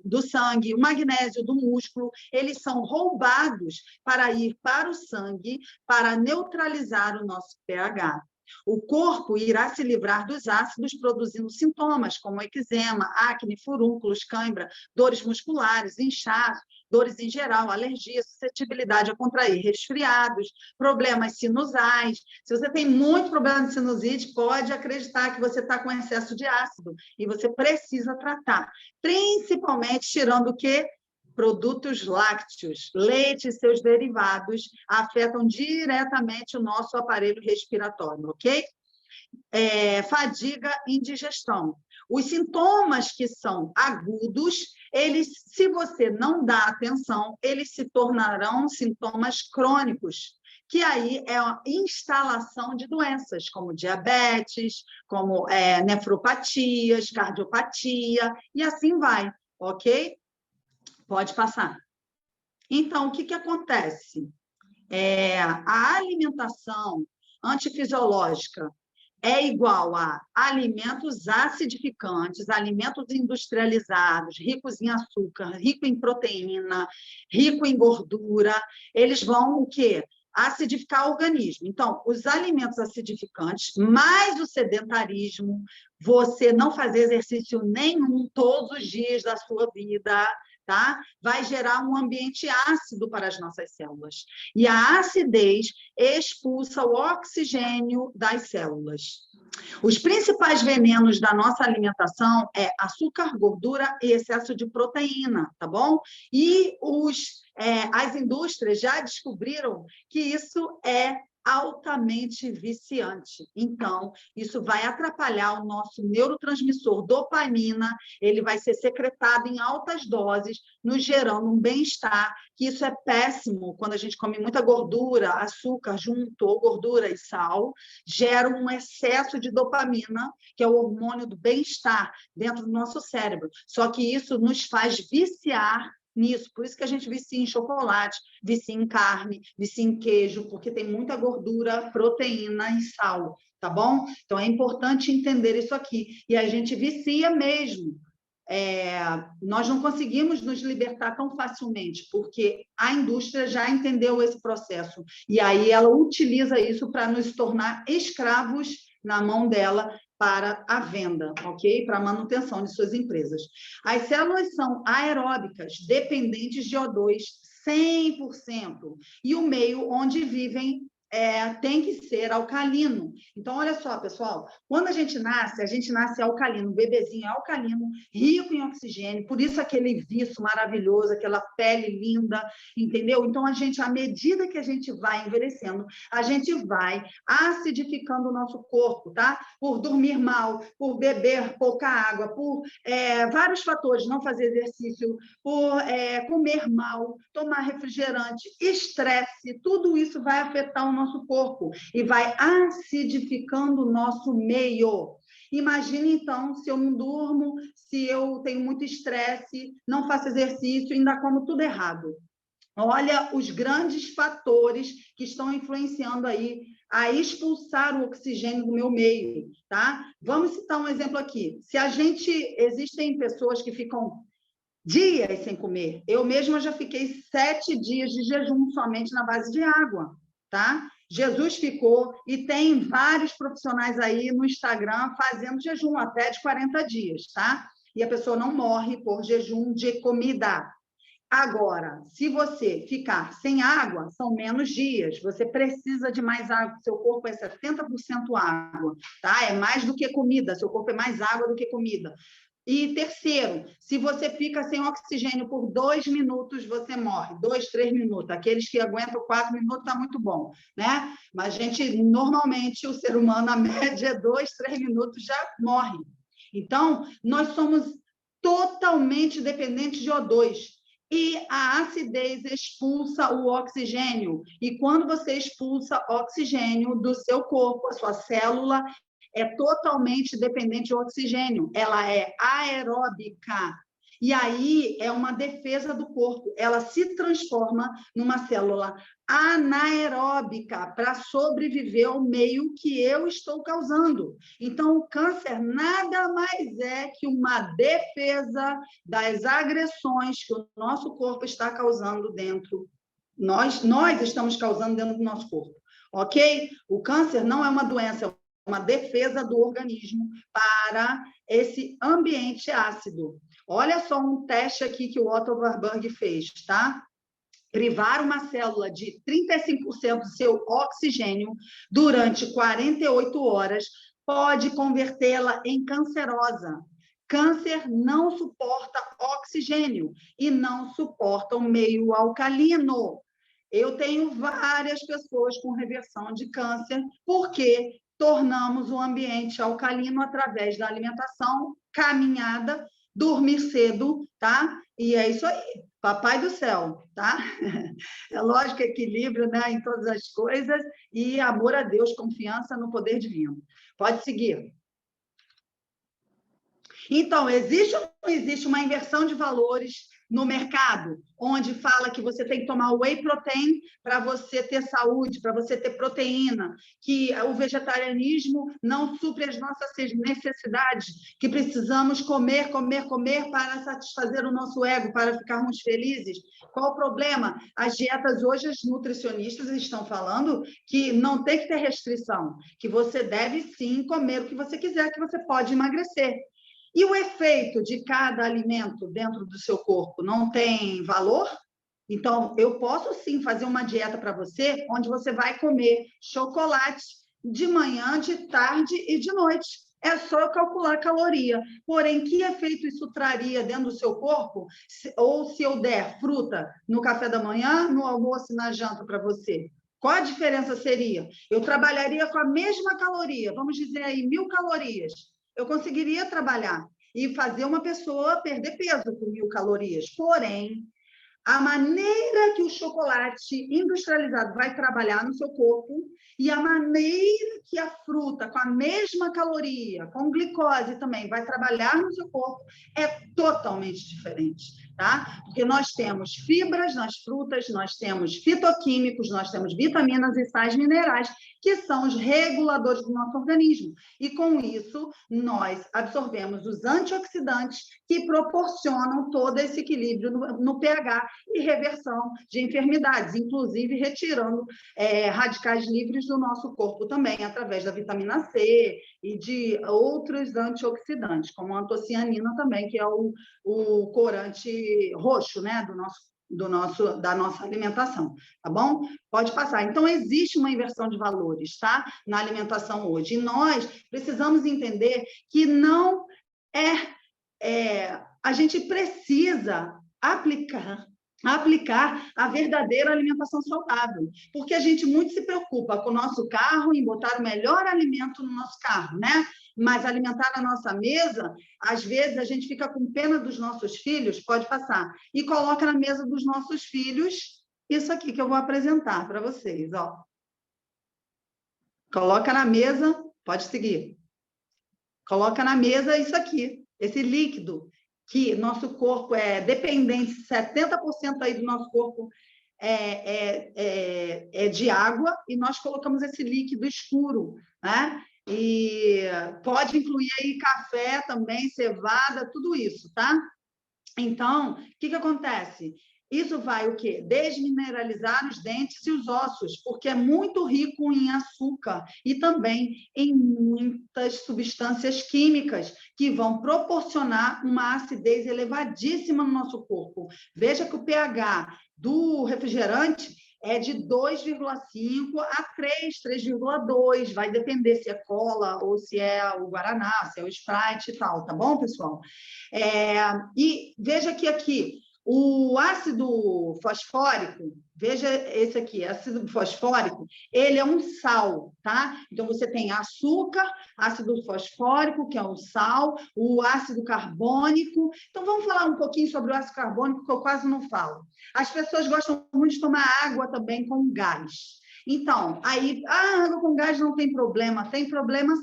do sangue, o magnésio do músculo, eles são roubados para ir para o sangue, para neutralizar o nosso pH. O corpo irá se livrar dos ácidos, produzindo sintomas como eczema, acne, furúnculos, cãibra, dores musculares, inchaço, dores em geral, alergia, suscetibilidade a contrair resfriados, problemas sinusais. Se você tem muito problema de sinusite, pode acreditar que você está com excesso de ácido e você precisa tratar, principalmente tirando o quê? Produtos lácteos, leite e seus derivados afetam diretamente o nosso aparelho respiratório, ok? Fadiga e indigestão. Os sintomas que são agudos, eles, se você não dá atenção, eles se tornarão sintomas crônicos, que aí é a instalação de doenças, como diabetes, como nefropatias, cardiopatia, e assim vai, ok? Pode passar. Então, o que acontece? A alimentação antifisiológica é igual a alimentos acidificantes, alimentos industrializados, ricos em açúcar, rico em proteína, rico em gordura. Eles vão o quê? Acidificar o organismo. Então, os alimentos acidificantes, mais o sedentarismo, você não fazer exercício nenhum todos os dias da sua vida, tá? Vai gerar um ambiente ácido para as nossas células. E a acidez expulsa o oxigênio das células. Os principais venenos da nossa alimentação é açúcar, gordura e excesso de proteína, tá bom? E as indústrias já descobriram que isso é altamente viciante. Então, isso vai atrapalhar o nosso neurotransmissor dopamina, ele vai ser secretado em altas doses, nos gerando um bem-estar, que isso é péssimo quando a gente come muita gordura, açúcar junto, ou gordura e sal, gera um excesso de dopamina, que é o hormônio do bem-estar dentro do nosso cérebro. Só que isso nos faz viciar nisso, por isso que a gente vicia em chocolate, vicia em carne, vicia em queijo, porque tem muita gordura, proteína e sal, tá bom? Então, é importante entender isso aqui. E a gente vicia mesmo. Nós não conseguimos nos libertar tão facilmente, porque a indústria já entendeu esse processo, e aí ela utiliza isso para nos tornar escravos na mão dela, para a venda, ok? Para a manutenção de suas empresas. As células são aeróbicas, dependentes de O2, 100%, e o meio onde vivem tem que ser alcalino. Então, olha só, pessoal, quando a gente nasce alcalino, o bebezinho é alcalino, rico em oxigênio, por isso aquele viço maravilhoso, aquela pele linda, entendeu? Então, à medida que a gente vai envelhecendo, a gente vai acidificando o nosso corpo, tá? Por dormir mal, por beber pouca água, por vários fatores, não fazer exercício, por comer mal, tomar refrigerante, estresse, tudo isso vai afetar o nosso corpo e vai acidificando o nosso meio. Imagine, então, se eu não durmo, se eu tenho muito estresse, não faço exercício, ainda como tudo errado. Olha os grandes fatores que estão influenciando aí a expulsar o oxigênio do meu meio, tá? Vamos citar um exemplo aqui. Existem pessoas que ficam dias sem comer. Eu mesma já fiquei 7 dias de jejum somente na base de água, tá? Jesus ficou, e tem vários profissionais aí no Instagram fazendo jejum até de 40 dias, tá? E a pessoa não morre por jejum de comida. Agora, se você ficar sem água, são menos dias, você precisa de mais água, seu corpo é 70% água, tá? É mais do que comida, seu corpo é mais água do que comida. E terceiro, se você fica sem oxigênio por 2 minutos, você morre. 2, 3 minutos. Aqueles que aguentam 4 minutos, está muito bom, né? Mas, normalmente, o ser humano, a média é 2, 3 minutos, já morre. Então, nós somos totalmente dependentes de O2. E a acidez expulsa o oxigênio. E quando você expulsa oxigênio do seu corpo, a sua célula é totalmente dependente de oxigênio, ela é aeróbica. E aí é uma defesa do corpo, ela se transforma numa célula anaeróbica para sobreviver ao meio que eu estou causando. Então, o câncer nada mais é que uma defesa das agressões que o nosso corpo está causando dentro. Nós estamos causando dentro do nosso corpo, ok? O câncer não é uma doença, é uma defesa do organismo para esse ambiente ácido. Olha só um teste aqui que o Otto Warburg fez, tá? Privar uma célula de 35% do seu oxigênio durante 48 horas pode convertê-la em cancerosa. Câncer não suporta oxigênio e não suporta o meio alcalino. Eu tenho várias pessoas com reversão de câncer, porque tornamos o ambiente alcalino através da alimentação, caminhada, dormir cedo, tá? E é isso aí, papai do céu, tá? É lógico, equilíbrio, né, em todas as coisas e amor a Deus, confiança no poder divino. Pode seguir. Então, existe ou não existe uma inversão de valores no mercado, onde fala que você tem que tomar whey protein para você ter saúde, para você ter proteína, que o vegetarianismo não supre as nossas necessidades, que precisamos comer, comer, comer para satisfazer o nosso ego, para ficarmos felizes? Qual o problema? As dietas hoje, os nutricionistas estão falando que não tem que ter restrição, que você deve sim comer o que você quiser, que você pode emagrecer. E o efeito de cada alimento dentro do seu corpo não tem valor? Então, eu posso sim fazer uma dieta para você, onde você vai comer chocolate de manhã, de tarde e de noite. É só eu calcular a caloria. Porém, que efeito isso traria dentro do seu corpo? Ou se eu der fruta no café da manhã, no almoço e na janta para você? Qual a diferença seria? Eu trabalharia com a mesma caloria, vamos dizer aí 1.000 calorias. Eu conseguiria trabalhar e fazer uma pessoa perder peso com 1.000 calorias. Porém, a maneira que o chocolate industrializado vai trabalhar no seu corpo e a maneira que a fruta, com a mesma caloria, com glicose também, vai trabalhar no seu corpo é totalmente diferente, tá? Porque nós temos fibras nas frutas, nós temos fitoquímicos, nós temos vitaminas e sais minerais, que são os reguladores do nosso organismo. E com isso, nós absorvemos os antioxidantes que proporcionam todo esse equilíbrio no pH e reversão de enfermidades, inclusive retirando radicais livres do nosso corpo também, através da vitamina C e de outros antioxidantes, como a antocianina também, que é o corante roxo, né, do nosso da nossa alimentação, tá bom? Pode passar. Então, existe uma inversão de valores, tá? Na alimentação hoje. E nós precisamos entender que não a gente precisa aplicar a verdadeira alimentação saudável, porque a gente muito se preocupa com o nosso carro, em botar o melhor alimento no nosso carro, né? Mas alimentar a nossa mesa, às vezes a gente fica com pena dos nossos filhos, pode passar, e coloca na mesa dos nossos filhos isso aqui que eu vou apresentar para vocês, ó. Coloca na mesa, pode seguir. Coloca na mesa isso aqui, esse líquido, que nosso corpo é dependente, 70% aí do nosso corpo é de água, e nós colocamos esse líquido escuro, né? E pode incluir aí café também, cevada, tudo isso, tá? Então, o que acontece? Isso vai o quê? Desmineralizar os dentes e os ossos, porque é muito rico em açúcar e também em muitas substâncias químicas que vão proporcionar uma acidez elevadíssima no nosso corpo. Veja que o pH do refrigerante é de 2,5 a 3, 3,2, vai depender se é cola ou se é o Guaraná, se é o Sprite e tal, tá bom, pessoal? E veja que aqui, o ácido fosfórico, veja esse aqui, ácido fosfórico, ele é um sal, tá? Então, você tem açúcar, ácido fosfórico, que é um sal, o ácido carbônico. Então, vamos falar um pouquinho sobre o ácido carbônico, que eu quase não falo. As pessoas gostam muito de tomar água também com gás. Então, aí, água com gás não tem problema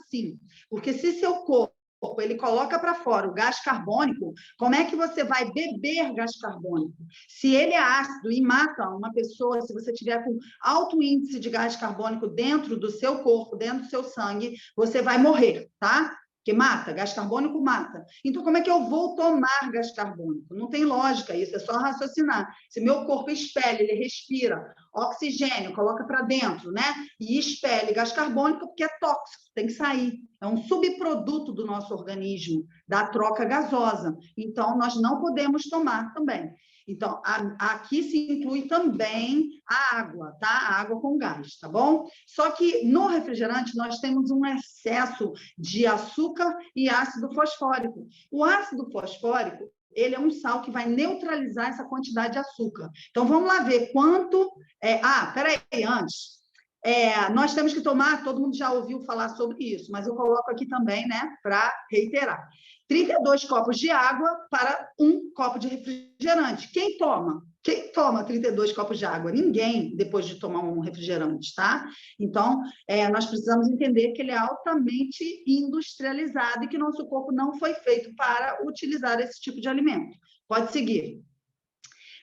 sim, porque se seu corpo ele coloca para fora o gás carbônico, como é que você vai beber gás carbônico? Se ele é ácido e mata uma pessoa, se você tiver com alto índice de gás carbônico dentro do seu corpo, dentro do seu sangue, você vai morrer, tá? Que mata, gás carbônico mata. Então, como é que eu vou tomar gás carbônico? Não tem lógica isso, é só raciocinar. Se meu corpo expele, ele respira oxigênio, coloca para dentro, né? E expele gás carbônico porque é tóxico, tem que sair. É um subproduto do nosso organismo, da troca gasosa. Então, nós não podemos tomar também. Então, aqui se inclui também a água, tá? A água com gás, tá bom? Só que no refrigerante nós temos um excesso de açúcar e ácido fosfórico. O ácido fosfórico, ele é um sal que vai neutralizar essa quantidade de açúcar. Então, vamos lá ver quanto... peraí, antes... nós temos que tomar, todo mundo já ouviu falar sobre isso, mas eu coloco aqui também, né, para reiterar. 32 copos de água para 1 copo de refrigerante. Quem toma? Quem toma 32 copos de água? Ninguém, depois de tomar um refrigerante, tá? Então, nós precisamos entender que ele é altamente industrializado e que nosso corpo não foi feito para utilizar esse tipo de alimento. Pode seguir.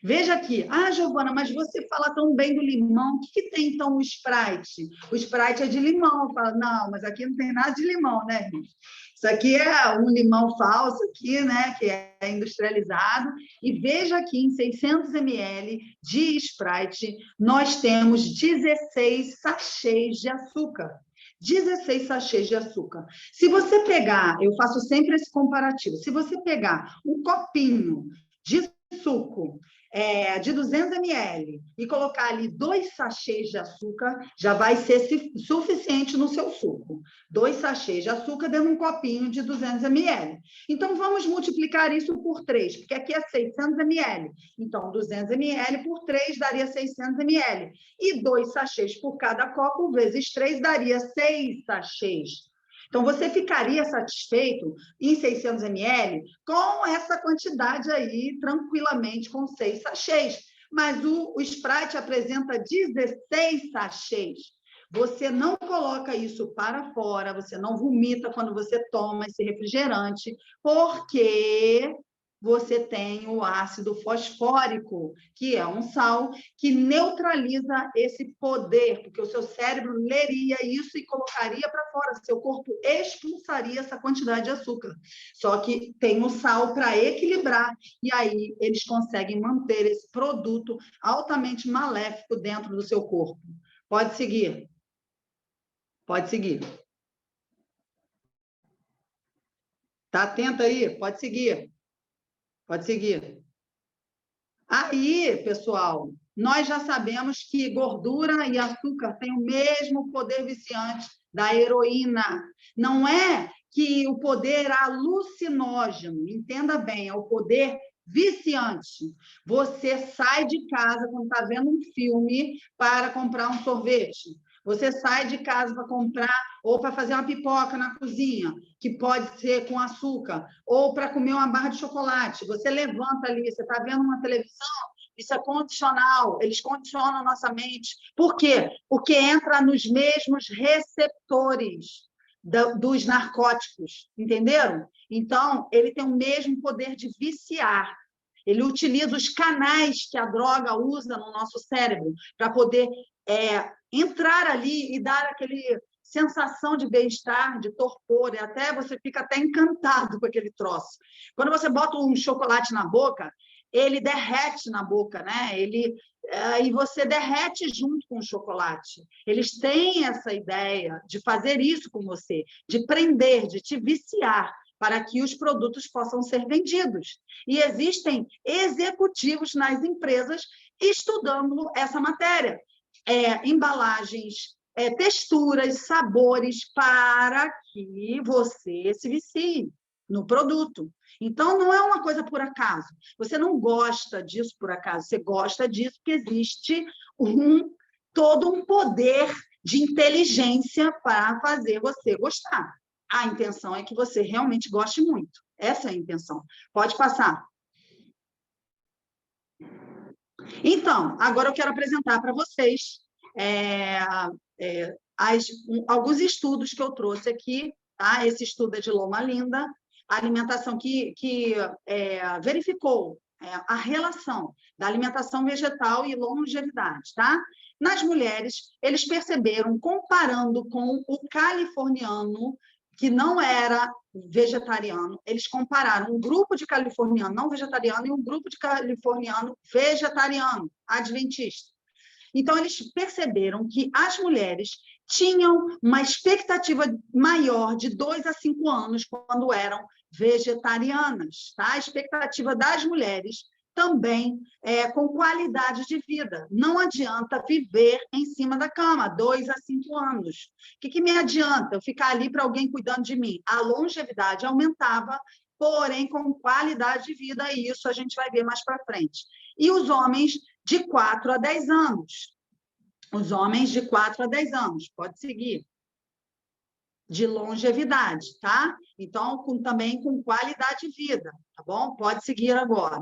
Veja aqui, Giovana, mas você fala tão bem do limão, o que tem então o Sprite? O Sprite é de limão. Eu falo, não, mas aqui não tem nada de limão, né, gente? Isso aqui é um limão falso aqui, né, que é industrializado. E veja aqui, em 600 ml de Sprite, nós temos 16 sachês de açúcar. 16 sachês de açúcar. Se você pegar, eu faço sempre esse comparativo, se você pegar um copinho de suco de 200 ml e colocar ali 2 sachês de açúcar, já vai ser suficiente no seu suco. 2 sachês de açúcar dentro de um copinho de 200 ml. Então, vamos multiplicar isso por 3, porque aqui é 600 ml. Então, 200 ml por 3 daria 600 ml. E 2 sachês por cada copo, vezes 3, daria 6 sachês. Então, você ficaria satisfeito em 600 ml com essa quantidade aí, tranquilamente, com 6 sachês. Mas o Sprite apresenta 16 sachês. Você não coloca isso para fora, você não vomita quando você toma esse refrigerante, porque você tem o ácido fosfórico, que é um sal que neutraliza esse poder, porque o seu cérebro leria isso e colocaria para fora, seu corpo expulsaria essa quantidade de açúcar. Só que tem o sal para equilibrar, e aí eles conseguem manter esse produto altamente maléfico dentro do seu corpo. Pode seguir. Pode seguir. Está atenta aí? Pode seguir. Pode seguir. Aí, pessoal, nós já sabemos que gordura e açúcar têm o mesmo poder viciante da heroína. Não é que o poder alucinógeno, entenda bem, é o poder viciante. Você sai de casa quando está vendo um filme para comprar um sorvete. Você sai de casa para comprar ou para fazer uma pipoca na cozinha, que pode ser com açúcar, ou para comer uma barra de chocolate. Você levanta ali, você está vendo uma televisão, isso é condicional, eles condicionam a nossa mente. Por quê? Porque entra nos mesmos receptores dos narcóticos, entenderam? Então, ele tem o mesmo poder de viciar. Ele utiliza os canais que a droga usa no nosso cérebro para poder entrar ali e dar aquele sensação de bem-estar, de torpor, e até você fica até encantado com aquele troço. Quando você bota um chocolate na boca, ele derrete na boca, né? E você derrete junto com o chocolate. Eles têm essa ideia de fazer isso com você, de prender, de te viciar, para que os produtos possam ser vendidos. E existem executivos nas empresas estudando essa matéria. Embalagens, texturas, sabores, para que você se vicie no produto. Então, não é uma coisa por acaso. Você não gosta disso por acaso, você gosta disso porque existe todo um poder de inteligência para fazer você gostar. A intenção é que você realmente goste muito. Essa é a intenção. Pode passar. Então, agora eu quero apresentar para vocês alguns estudos que eu trouxe aqui. Tá? Esse estudo é de Loma Linda, a alimentação que verificou a relação da alimentação vegetal e longevidade. Tá? Nas mulheres, eles perceberam, comparando com o californiano, que não era vegetariano, eles compararam um grupo de californiano não vegetariano e um grupo de californiano vegetariano, adventista. Então, eles perceberam que as mulheres tinham uma expectativa maior de 2 a 5 anos quando eram vegetarianas. Tá? A expectativa das mulheres também com qualidade de vida. Não adianta viver em cima da cama, 2 a 5 anos. O que me adianta eu ficar ali para alguém cuidando de mim? A longevidade aumentava, porém com qualidade de vida, e isso a gente vai ver mais para frente. E os homens de 4 a 10 anos. Os homens de 4 a 10 anos, pode seguir. De longevidade, tá? Então, também com qualidade de vida, tá bom? Pode seguir agora.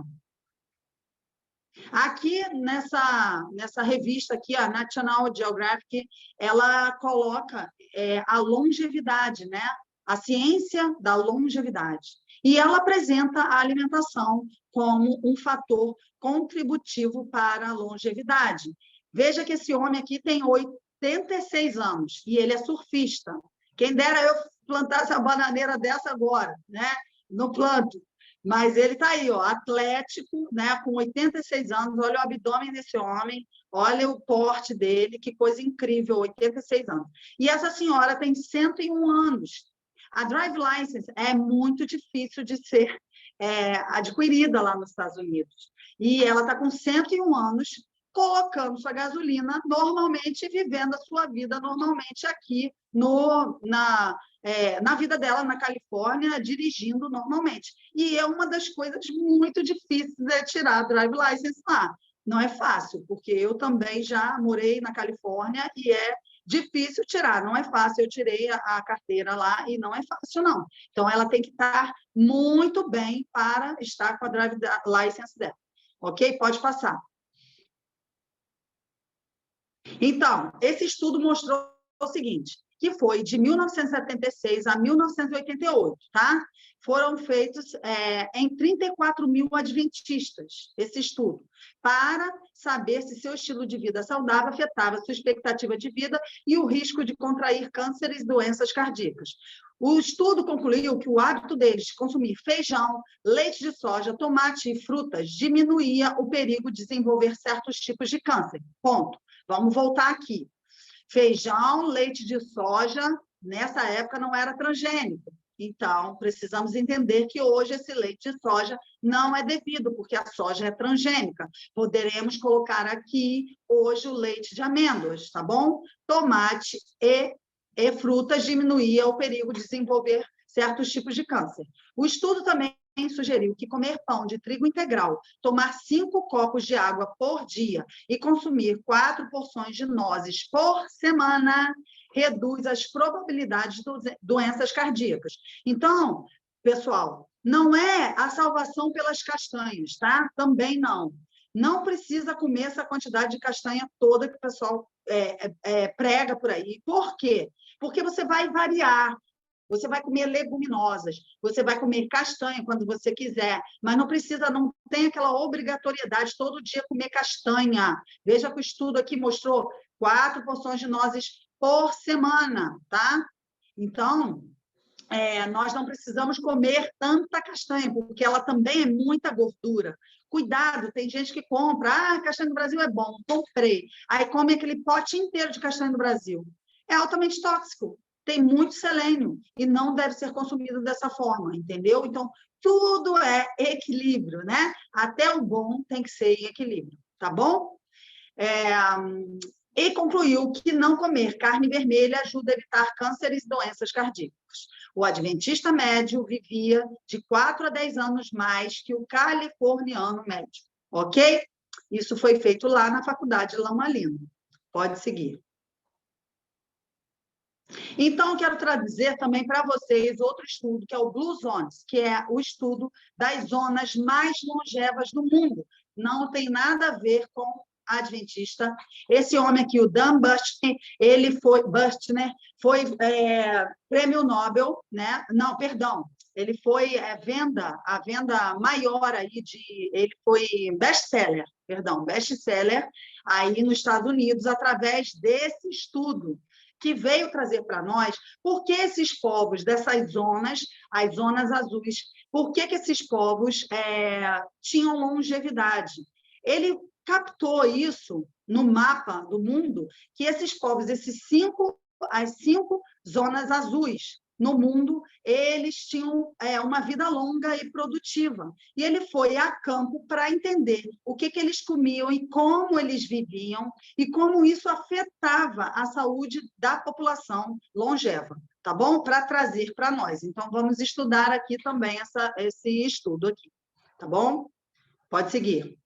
Aqui, nessa revista aqui, a National Geographic, ela coloca a longevidade, né? A ciência da longevidade. E ela apresenta a alimentação como um fator contributivo para a longevidade. Veja que esse homem aqui tem 86 anos e ele é surfista. Quem dera eu plantasse a bananeira dessa agora, né? No planto. Mas ele está aí, ó, atlético, né, com 86 anos. Olha o abdômen desse homem, olha o porte dele, que coisa incrível, 86 anos. E essa senhora tem 101 anos. A drive license é muito difícil de ser adquirida lá nos Estados Unidos. E ela está com 101 anos, colocando sua gasolina normalmente e vivendo a sua vida normalmente aqui na vida dela na Califórnia, dirigindo normalmente. E é uma das coisas muito difíceis de tirar a drive license lá. Não é fácil, porque eu também já morei na Califórnia e é difícil tirar, não é fácil. Eu tirei a carteira lá e não é fácil, não. Então, ela tem que estar muito bem para estar com a drive license dela. Ok? Pode passar. Então, esse estudo mostrou o seguinte, que foi de 1976 a 1988, tá? Foram feitos em 34 mil adventistas, esse estudo, para saber se seu estilo de vida saudável afetava sua expectativa de vida e o risco de contrair cânceres e doenças cardíacas. O estudo concluiu que o hábito deles de consumir feijão, leite de soja, tomate e frutas diminuía o perigo de desenvolver certos tipos de câncer. Ponto. Vamos voltar aqui. Feijão, leite de soja, nessa época não era transgênico. Então, precisamos entender que hoje esse leite de soja não é devido, porque a soja é transgênica. Poderemos colocar aqui hoje o leite de amêndoas, tá bom? Tomate e frutas diminuía o perigo de desenvolver certos tipos de câncer. O estudo também sugeriu que comer pão de trigo integral, tomar 5 copos de água por dia e consumir 4 porções de nozes por semana reduz as probabilidades de doenças cardíacas. Então, pessoal, não é a salvação pelas castanhas, tá? Também não. Não precisa comer essa quantidade de castanha toda que o pessoal prega por aí. Por quê? Porque você vai variar. Você vai comer leguminosas, você vai comer castanha quando você quiser, mas não precisa, não tem aquela obrigatoriedade todo dia comer castanha. Veja que o estudo aqui mostrou 4 porções de nozes por semana, tá? Então, nós não precisamos comer tanta castanha, porque ela também é muita gordura. Cuidado, tem gente que compra, castanha do Brasil é bom, comprei. Aí come aquele pote inteiro de castanha do Brasil. É altamente tóxico. Tem muito selênio e não deve ser consumido dessa forma, entendeu? Então, tudo é equilíbrio, né? Até o bom tem que ser em equilíbrio, tá bom? E concluiu que não comer carne vermelha ajuda a evitar cânceres e doenças cardíacas. O adventista médio vivia de 4 a 10 anos mais que o californiano médio, ok? Isso foi feito lá na Faculdade Loma Linda. Pode seguir. Então, eu quero trazer também para vocês outro estudo, que é o Blue Zones, que é o estudo das zonas mais longevas do mundo. Não tem nada a ver com adventista. Esse homem aqui, o Dan Buettner, ele foi prêmio Nobel, né? Não, perdão, ele foi a venda maior aí ele foi best-seller aí nos Estados Unidos através desse estudo que veio trazer para nós por que esses povos dessas zonas, as zonas azuis, por que esses povos tinham longevidade. Ele captou isso no mapa do mundo, que esses povos, as 5 zonas azuis no mundo, eles tinham uma vida longa e produtiva. E ele foi a campo para entender o que eles comiam e como eles viviam e como isso afetava a saúde da população longeva, tá bom? Para trazer para nós. Então, vamos estudar aqui também esse estudo aqui, tá bom? Pode seguir.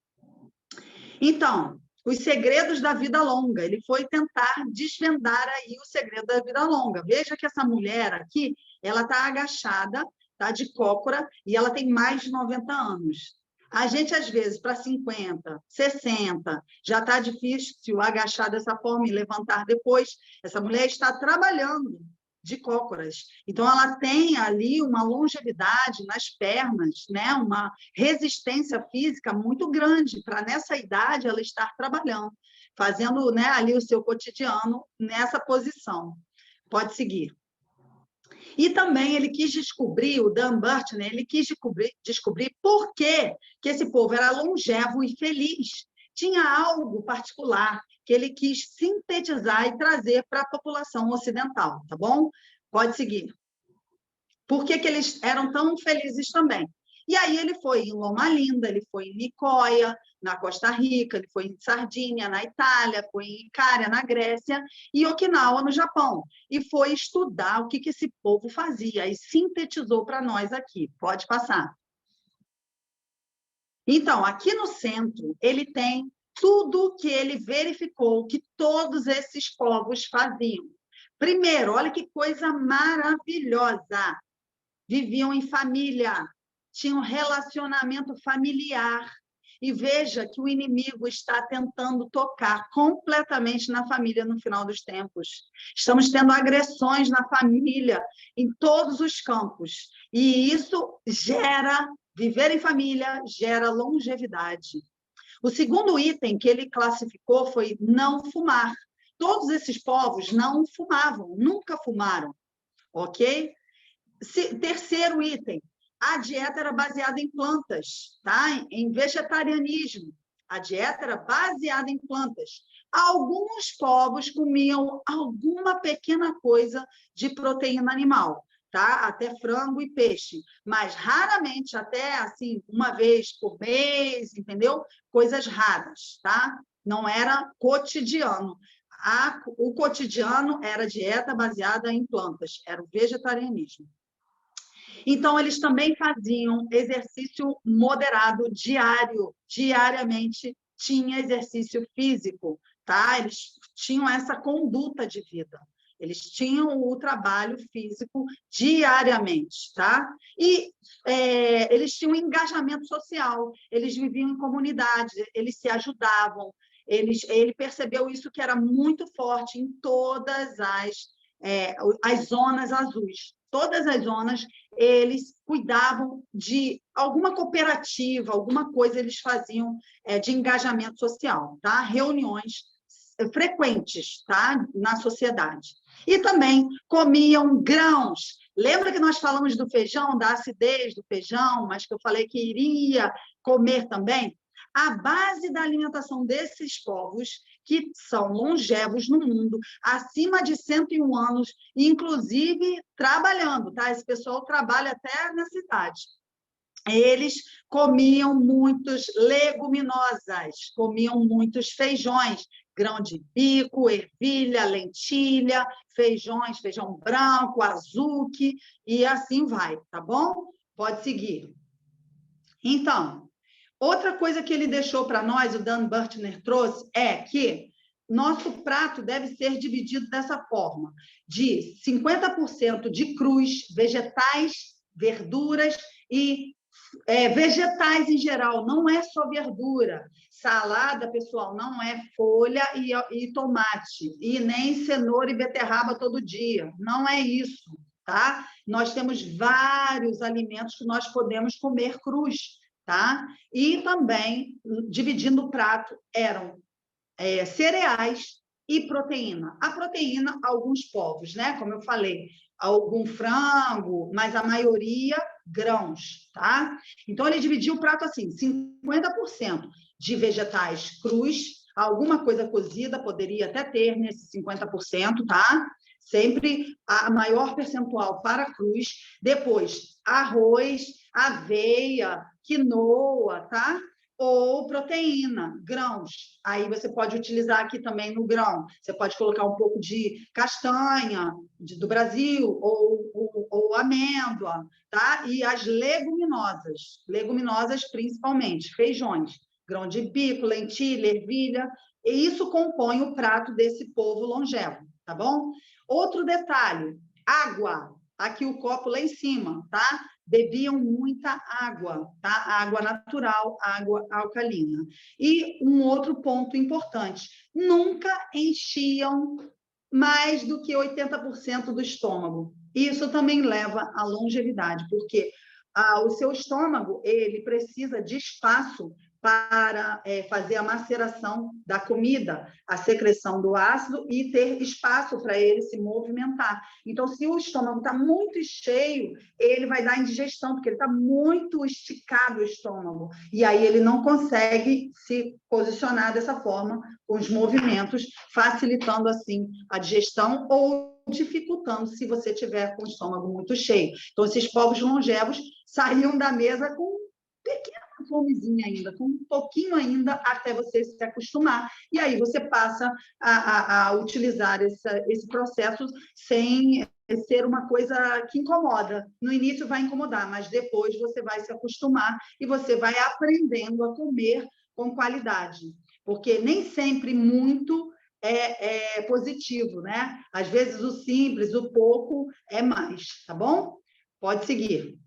Então, os segredos da vida longa. Ele foi tentar desvendar aí o segredo da vida longa. Veja que essa mulher aqui, ela está agachada, tá de cócora, e ela tem mais de 90 anos. A gente, às vezes, para 50, 60, já está difícil agachar dessa forma e levantar depois. Essa mulher está trabalhando de cócoras. Então, ela tem ali uma longevidade nas pernas, né? Uma resistência física muito grande para, nessa idade, ela estar trabalhando, fazendo, né, ali o seu cotidiano nessa posição. Pode seguir. E também ele quis descobrir, o Dan Buettner, ele quis descobrir por que esse povo era longevo e feliz. Tinha algo particular que ele quis sintetizar e trazer para a população ocidental, tá bom? Pode seguir. Por que eles eram tão felizes também? E aí ele foi em Loma Linda, ele foi em Nicoya, na Costa Rica, ele foi em Sardinha, na Itália, foi em Icária, na Grécia, e Okinawa, no Japão. E foi estudar o que esse povo fazia, e sintetizou para nós aqui. Pode passar. Então, aqui no centro, ele tem tudo que ele verificou que todos esses povos faziam. Primeiro, olha que coisa maravilhosa. Viviam em família, tinham relacionamento familiar. E veja que o inimigo está tentando tocar completamente na família no final dos tempos. Estamos tendo agressões na família, em todos os campos. E isso viver em família gera longevidade. O segundo item que ele classificou foi não fumar. Todos esses povos não fumavam, nunca fumaram, ok? Terceiro item, a dieta era baseada em plantas, tá? Em vegetarianismo. A dieta era baseada em plantas. Alguns povos comiam alguma pequena coisa de proteína animal. tá? Até frango e peixe, mas raramente, até assim, uma vez por mês, entendeu? Coisas raras, tá? Não era cotidiano. O cotidiano era dieta baseada em plantas, era o vegetarianismo. Então, eles também faziam exercício moderado diariamente tinha exercício físico, tá? Eles tinham essa conduta de vida. Eles tinham o trabalho físico diariamente, tá? E eles tinham engajamento social, eles viviam em comunidade, eles se ajudavam. Ele percebeu isso que era muito forte em todas as zonas azuis. Todas as zonas, eles cuidavam de alguma cooperativa, alguma coisa eles faziam de engajamento social, tá? Reuniões frequentes, tá? Na sociedade. E também comiam grãos. Lembra que nós falamos do feijão, da acidez do feijão, mas que eu falei que iria comer também? A base da alimentação desses povos, que são longevos no mundo, acima de 101 anos, inclusive trabalhando, tá? Esse pessoal trabalha até na cidade. Eles comiam muitos leguminosas, comiam muitos feijões, grão de bico, ervilha, lentilha, feijões, feijão branco, azuki, e assim vai, tá bom? Pode seguir. Então, outra coisa que ele deixou para nós, o Dan Burtner trouxe, é que nosso prato deve ser dividido dessa forma, de 50% de crus, vegetais, verduras e vegetais em geral, não é só verdura. Salada, pessoal, não é folha e tomate, e nem cenoura e beterraba todo dia. Não é isso, tá? Nós temos vários alimentos que nós podemos comer crus, tá? E também, dividindo o prato, eram cereais e proteína. A proteína, alguns povos, né? Como eu falei, algum frango, mas a maioria grãos, tá? Então, ele dividiu o prato assim, 50% de vegetais crus, alguma coisa cozida poderia até ter nesse 50%, tá? Sempre a maior percentual para crus. Depois, arroz, aveia, quinoa, tá? Ou proteína, grãos. Aí você pode utilizar aqui também no grão. Você pode colocar um pouco de castanha do Brasil ou amêndoa, tá? E as leguminosas principalmente, feijões, grão de bico, lentilha, ervilha, e isso compõe o prato desse povo longevo, tá bom? Outro detalhe, água. Aqui o copo lá em cima, tá? Bebiam muita água, tá? Água natural, água alcalina. E um outro ponto importante, nunca enchiam mais do que 80% do estômago. Isso também leva à longevidade, porque o seu estômago, ele precisa de espaço para fazer a maceração da comida, a secreção do ácido e ter espaço para ele se movimentar. Então, se o estômago está muito cheio, ele vai dar indigestão, porque ele está muito esticado o estômago. E aí ele não consegue se posicionar dessa forma, com os movimentos, facilitando, assim, a digestão ou dificultando se você tiver com o estômago muito cheio. Então, esses povos longevos saíam da mesa com pequena fomezinha ainda, com um pouquinho ainda até você se acostumar. E aí você passa a utilizar esse processo sem ser uma coisa que incomoda. No início vai incomodar, mas depois você vai se acostumar e você vai aprendendo a comer com qualidade. Porque nem sempre muito é positivo, né? Às vezes o simples, o pouco é mais, tá bom? Pode seguir.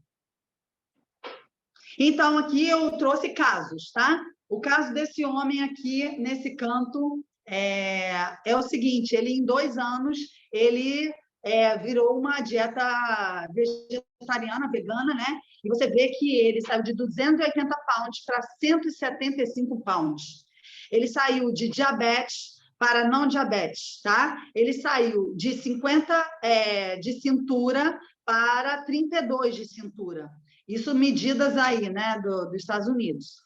Então, aqui eu trouxe casos, tá? O caso desse homem aqui, nesse canto, é o seguinte, ele em 2 anos, ele virou uma dieta vegetariana, vegana, né? E você vê que ele saiu de 280 pounds para 175 pounds. Ele saiu de diabetes para não diabetes, tá? Ele saiu de 50 de cintura para 32 de cintura. Isso medidas aí, né, dos Estados Unidos.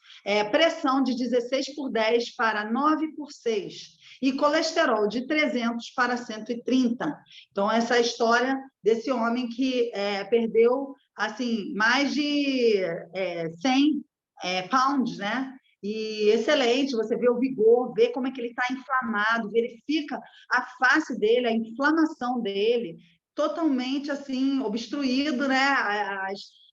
Pressão de 16/10 para 9/6. e colesterol de 300 para 130. Então, essa é a história desse homem que perdeu assim, mais de 100 pounds, né? E excelente, você vê o vigor, vê como é que ele está inflamado, verifica a face dele, a inflamação dele, totalmente assim, obstruído, né?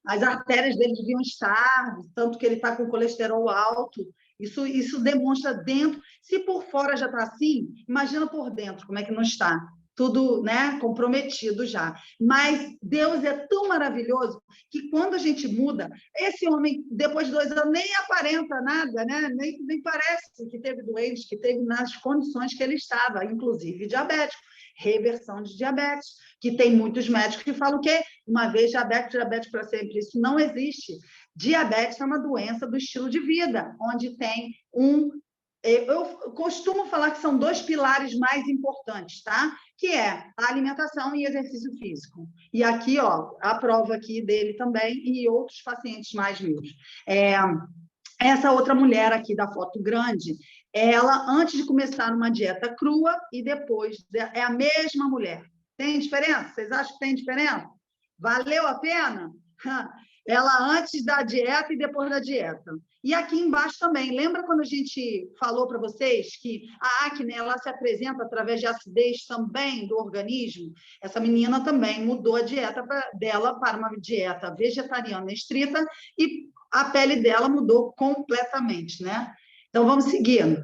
As artérias dele deviam estar, tanto que ele está com colesterol alto. Isso demonstra dentro. Se por fora já está assim, imagina por dentro como é que não está. Tudo, né, comprometido já. Mas Deus é tão maravilhoso que quando a gente muda, esse homem, depois de 2 anos, nem aparenta nada, né? Nem parece que teve doente, que teve nas condições que ele estava, inclusive diabético, reversão de diabetes, que tem muitos médicos que falam que uma vez diabetes para sempre. Isso não existe. Diabetes é uma doença do estilo de vida, onde tem eu costumo falar que são 2 pilares mais importantes, tá? Que é a alimentação e exercício físico. E aqui, ó, a prova aqui dele também e outros pacientes mais meus. Essa outra mulher aqui da foto grande, ela, antes de começar uma dieta crua e depois, é a mesma mulher. Tem diferença? Vocês acham que tem diferença? Valeu a pena? Ela antes da dieta e depois da dieta. E aqui embaixo também, lembra quando a gente falou para vocês que a acne ela se apresenta através de acidez também do organismo? Essa menina também mudou a dieta dela para uma dieta vegetariana estrita e a pele dela mudou completamente, né? Então, vamos seguindo.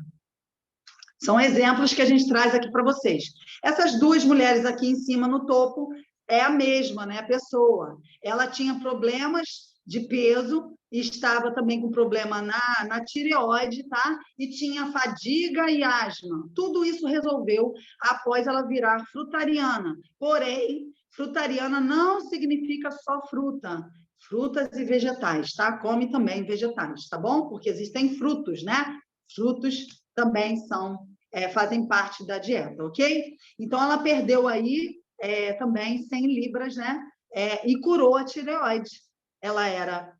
São exemplos que a gente traz aqui para vocês. Essas 2 mulheres aqui em cima, no topo, é a mesma, né? A pessoa. Ela tinha problemas de peso, estava também com problema na tireoide, tá? E tinha fadiga e asma. Tudo isso resolveu após ela virar frutariana. Porém, frutariana não significa só fruta. Frutas e vegetais, tá? Come também vegetais, tá bom? Porque existem frutos, né? Frutos também fazem parte da dieta, ok? Então, ela perdeu aí também 100 libras, né? E curou a tireoide. Ela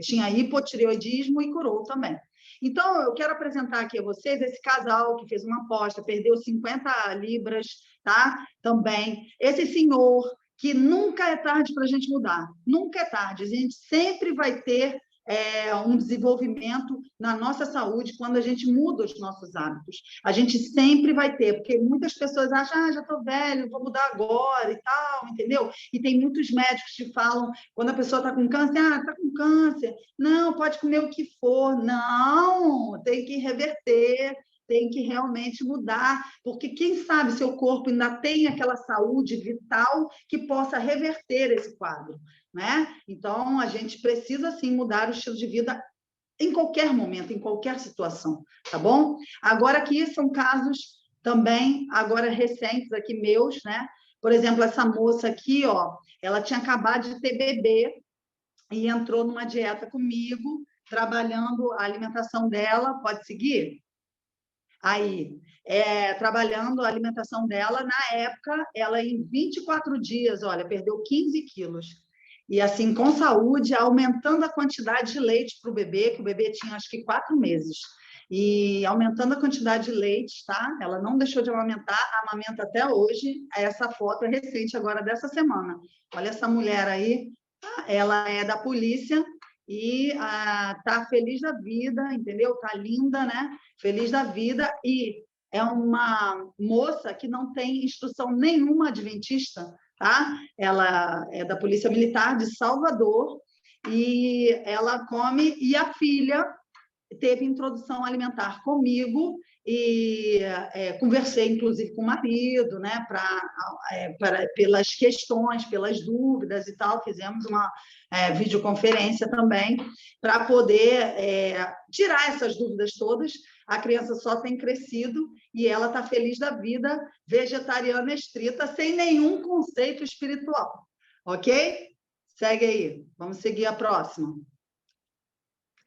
tinha hipotireoidismo e curou também. Então, eu quero apresentar aqui a vocês esse casal que fez uma aposta, perdeu 50 libras, tá? Também. Esse senhor, que nunca é tarde para a gente mudar, nunca é tarde. A gente sempre vai ter um desenvolvimento na nossa saúde quando a gente muda os nossos hábitos. A gente sempre vai ter, porque muitas pessoas acham, já estou velho, vou mudar agora e tal, entendeu? E tem muitos médicos que falam, quando a pessoa está com câncer, está com câncer, não, pode comer o que for. Não, tem que reverter, tem que realmente mudar, porque quem sabe seu corpo ainda tem aquela saúde vital que possa reverter esse quadro, né? Então, a gente precisa, sim, mudar o estilo de vida em qualquer momento, em qualquer situação, tá bom? Agora, aqui são casos também, agora recentes aqui meus, né? Por exemplo, essa moça aqui, ó, ela tinha acabado de ter bebê e entrou numa dieta comigo, trabalhando a alimentação dela, pode seguir? Aí, trabalhando a alimentação dela, na época, ela em 24 dias, olha, perdeu 15 quilos. E assim, com saúde, aumentando a quantidade de leite para o bebê, que o bebê tinha acho que 4 meses. E aumentando a quantidade de leite, tá? Ela não deixou de amamentar, amamenta até hoje. Essa foto é recente agora dessa semana. Olha essa mulher aí, ela é da polícia e tá feliz da vida, entendeu? Tá linda, né? Feliz da vida e é uma moça que não tem instrução nenhuma adventista, tá? Ela é da Polícia Militar de Salvador e ela come, e a filha teve introdução alimentar comigo e conversei, inclusive, com o marido, né, pelas questões, pelas dúvidas e tal, fizemos uma videoconferência também para poder tirar essas dúvidas todas. A criança só tem crescido e ela está feliz da vida, vegetariana estrita, sem nenhum conceito espiritual, ok? Segue aí, vamos seguir a próxima.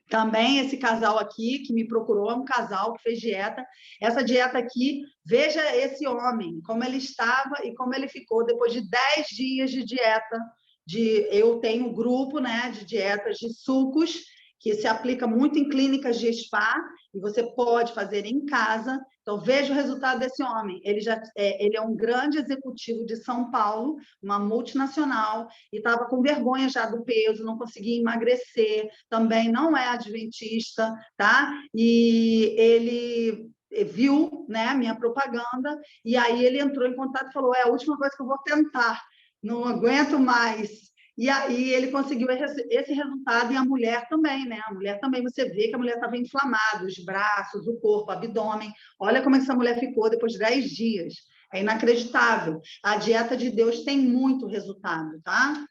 Também esse casal aqui que me procurou é um casal que fez dieta. Essa dieta aqui, veja esse homem, como ele estava e como ele ficou depois de 10 dias de dieta. Eu tenho um grupo, né, de dietas de sucos que se aplica muito em clínicas de spa, e você pode fazer em casa. Então, veja o resultado desse homem. Ele é um grande executivo de São Paulo, uma multinacional, e estava com vergonha já do peso, não conseguia emagrecer, também não é adventista, tá? E ele viu, né, a minha propaganda, e aí ele entrou em contato e falou, é a última coisa que eu vou tentar, não aguento mais. E aí ele conseguiu esse resultado, e a mulher também, né? A mulher também, você vê que a mulher estava inflamada, os braços, o corpo, o abdômen. Olha como é que essa mulher ficou depois de 10 dias. É inacreditável. A dieta de Deus tem muito resultado, tá?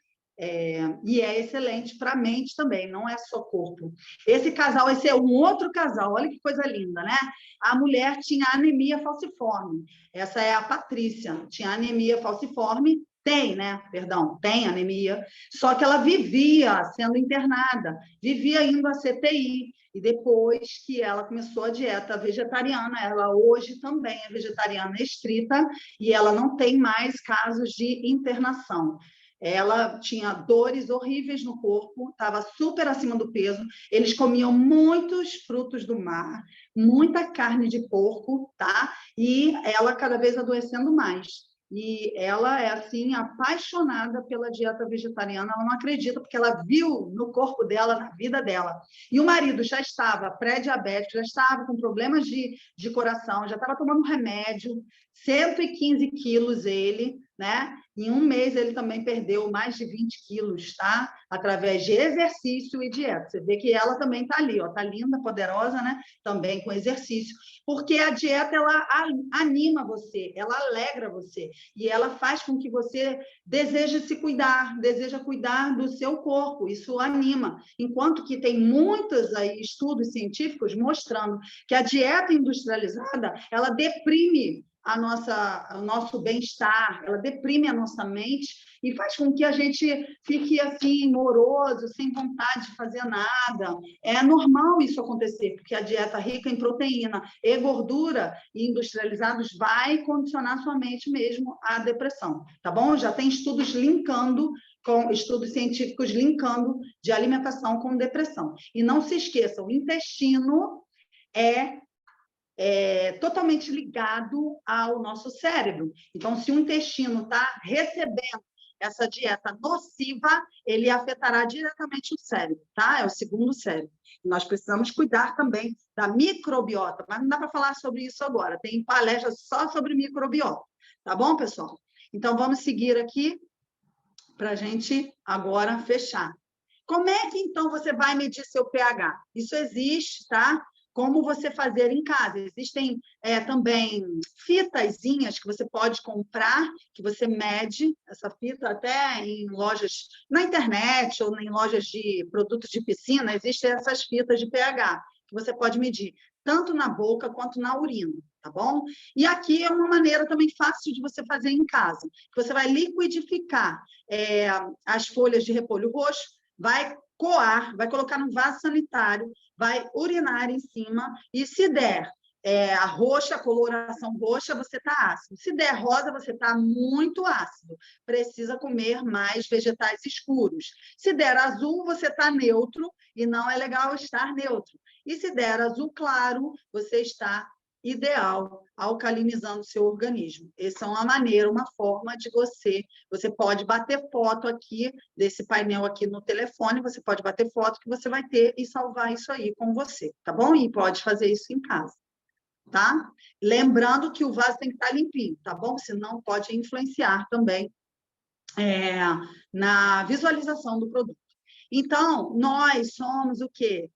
E é excelente para a mente também, não é só corpo. Esse casal, esse é um outro casal, olha que coisa linda, né? A mulher tinha anemia falciforme. Essa é a Patrícia, tinha anemia falciforme, tem, né? Perdão, tem anemia, só que ela vivia sendo internada, vivia indo à CTI, e depois que ela começou a dieta vegetariana, ela hoje também é vegetariana estrita, e ela não tem mais casos de internação. Ela tinha dores horríveis no corpo, estava super acima do peso, eles comiam muitos frutos do mar, muita carne de porco, tá? E ela cada vez adoecendo mais. E ela é, assim, apaixonada pela dieta vegetariana, ela não acredita, porque ela viu no corpo dela, na vida dela. E o marido já estava pré-diabético, já estava com problemas de coração, já estava tomando remédio, 115 quilos ele, né? Em um mês ele também perdeu mais de 20 quilos, tá? Através de exercício e dieta. Você vê que ela também está ali, ó, tá linda, poderosa, né? Também com exercício. Porque a dieta, ela anima você, ela alegra você, e ela faz com que você deseje se cuidar, deseja cuidar do seu corpo, isso anima. Enquanto que tem muitos aí estudos científicos mostrando que a dieta industrializada, ela deprime o nosso bem-estar, ela deprime a nossa mente e faz com que a gente fique assim, moroso, sem vontade de fazer nada. É normal isso acontecer, porque a dieta rica em proteína e gordura e industrializados vai condicionar sua mente mesmo à depressão, tá bom? Já tem estudos linkando, com estudos científicos linkando de alimentação com depressão. E não se esqueça, o intestino é totalmente ligado ao nosso cérebro. Então, se o intestino está recebendo essa dieta nociva, ele afetará diretamente o cérebro, tá? É o segundo cérebro. Nós precisamos cuidar também da microbiota, mas não dá para falar sobre isso agora. Tem palestra só sobre microbiota, tá bom, pessoal? Então, vamos seguir aqui para a gente agora fechar. Como é que, então, você vai medir seu pH? Isso existe, tá? Como você fazer em casa. Existem também fitazinhas que você pode comprar, que você mede essa fita até em lojas, na internet ou em lojas de produtos de piscina, existem essas fitas de pH, que você pode medir, tanto na boca quanto na urina, tá bom? E aqui é uma maneira também fácil de você fazer em casa, que você vai liquidificar as folhas de repolho roxo, vai coar, vai colocar no vaso sanitário, vai urinar em cima, e se der a roxa, a coloração roxa, você está ácido. Se der rosa, você está muito ácido. Precisa comer mais vegetais escuros. Se der azul, você está neutro, e não é legal estar neutro. E se der azul claro, você está ideal, alcalinizando o seu organismo. Essa é uma maneira, uma forma de você pode bater foto aqui desse painel aqui no telefone, você pode bater foto que você vai ter e salvar isso aí com você, tá bom? E pode fazer isso em casa, tá? Lembrando que o vaso tem que estar limpinho, tá bom? Senão pode influenciar também na visualização do produto. Então, nós somos o quê?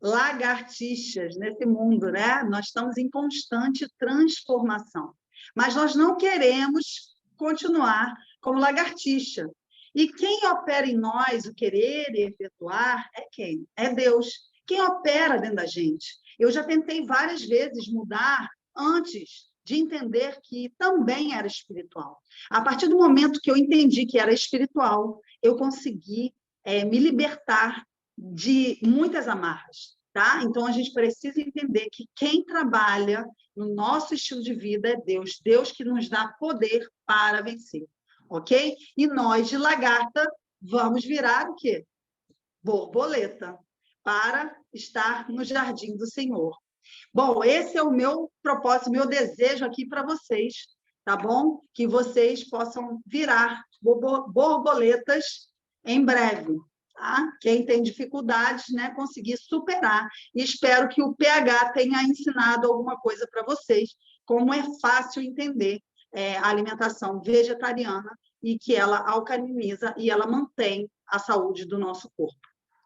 Lagartixas nesse mundo, né? Nós estamos em constante transformação, mas nós não queremos continuar como lagartixa. E quem opera em nós o querer e efetuar é quem? É Deus. Quem opera dentro da gente? Eu já tentei várias vezes mudar antes de entender que também era espiritual. A partir do momento que eu entendi que era espiritual, eu consegui me libertar de muitas amarras, tá? Então, a gente precisa entender que quem trabalha no nosso estilo de vida é Deus, Deus que nos dá poder para vencer, ok? E nós, de lagarta, vamos virar o quê? Borboleta. para estar no jardim do Senhor. Bom, esse é o meu propósito, meu desejo aqui para vocês, tá bom? Que vocês possam virar borboletas em breve, tá? Quem tem dificuldades, né, conseguir superar. E espero que o PH tenha ensinado alguma coisa para vocês, como é fácil entender a alimentação vegetariana e que ela alcaliniza e ela mantém a saúde do nosso corpo,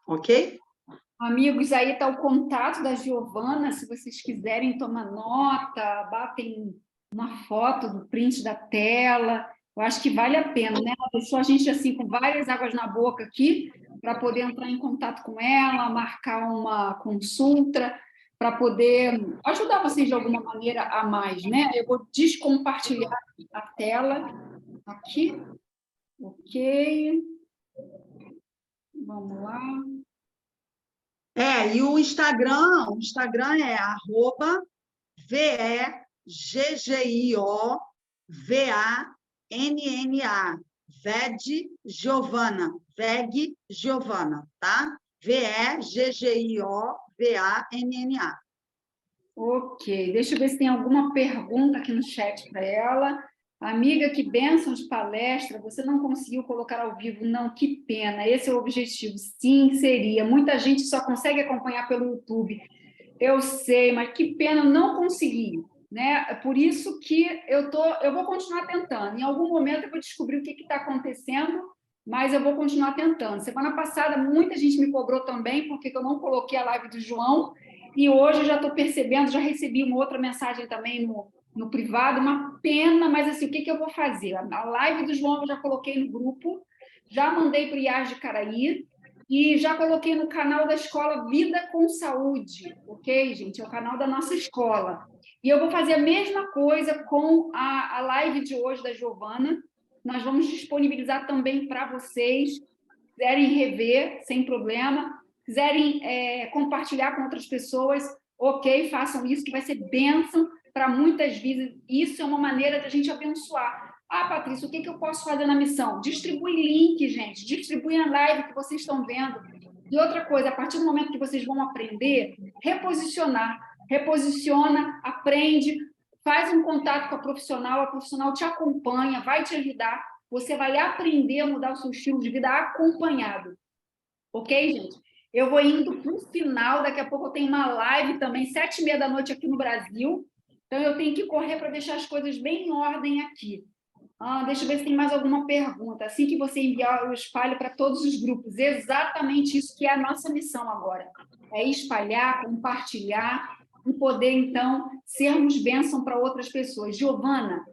ok? Amigos, aí está o contato da Giovana, se vocês quiserem tomar nota, batem uma foto do print da tela, eu acho que vale a pena, né? Ela deixou a gente assim com várias águas na boca aqui, para poder entrar em contato com ela, marcar uma consulta, para poder ajudar vocês de alguma maneira a mais, né? Eu vou descompartilhar a tela aqui, ok? Vamos lá. E o Instagram é @VEGGIOVANNA, VEG Giovana, tá? VEGGIOVANNA. Ok, deixa eu ver se tem alguma pergunta aqui no chat para ela. Amiga, que bênção de palestra, você não conseguiu colocar ao vivo, não, que pena, esse é o objetivo. Sim, seria. Muita gente só consegue acompanhar pelo YouTube. Eu sei, mas que pena não conseguir, né? É por isso que eu vou continuar tentando. Em algum momento eu vou descobrir o que está acontecendo, mas eu vou continuar tentando. Semana passada, muita gente me cobrou também, porque eu não coloquei a live do João, e hoje eu já estou percebendo, já recebi uma outra mensagem também no privado, uma pena, mas assim, o que eu vou fazer? A live do João eu já coloquei no grupo, já mandei para o IAS de Caraí, e já coloquei no canal da escola Vida com Saúde, ok, gente? É o canal da nossa escola. E eu vou fazer a mesma coisa com a live de hoje da Giovana. Nós vamos disponibilizar também para vocês, quiserem rever, sem problema, quiserem compartilhar com outras pessoas, ok, façam isso, que vai ser bênção para muitas vidas. Isso é uma maneira de a gente abençoar. Ah, Patrícia, o que eu posso fazer na missão? Distribui link, gente. Distribui a live que vocês estão vendo. E outra coisa, a partir do momento que vocês vão aprender, reposicionar. Reposiciona, aprende, faz um contato com a profissional te acompanha, vai te ajudar. Você vai aprender a mudar o seu estilo de vida acompanhado. Ok, gente? Eu vou indo para o final. Daqui a pouco eu tenho uma live também, 7h30 da noite aqui no Brasil. Então, eu tenho que correr para deixar as coisas bem em ordem aqui. Deixa eu ver se tem mais alguma pergunta. Assim que você enviar, eu espalho para todos os grupos. Exatamente isso que é a nossa missão agora. É espalhar, compartilhar e poder, então, sermos bênção para outras pessoas. Giovana,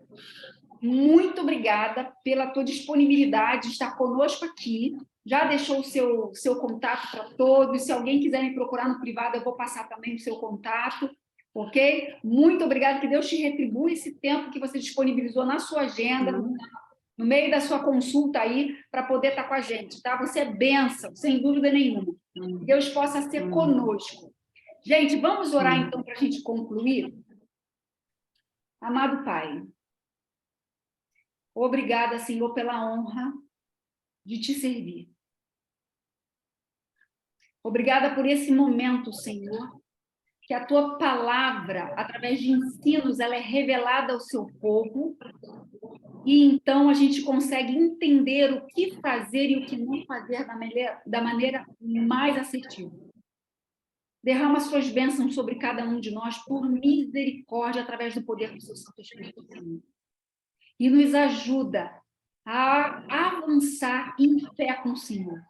muito obrigada pela tua disponibilidade de estar conosco aqui. Já deixou o seu contato para todos. Se alguém quiser me procurar no privado, eu vou passar também o seu contato. Ok? Muito obrigada, que Deus te retribua esse tempo que você disponibilizou na sua agenda, no meio da sua consulta aí, para poder estar com a gente, tá? Você é bênção, sem dúvida nenhuma. Que Deus possa ser conosco. Gente, vamos orar então para a gente concluir? Amado Pai, obrigada, Senhor, pela honra de te servir. Obrigada por esse momento, Senhor, que a tua palavra, através de ensinos, ela é revelada ao seu povo, e então a gente consegue entender o que fazer e o que não fazer da maneira mais assertiva. Derrama suas bênçãos sobre cada um de nós por misericórdia, através do poder do seu Santo Espírito Santo. E nos ajuda a avançar em fé com o Senhor.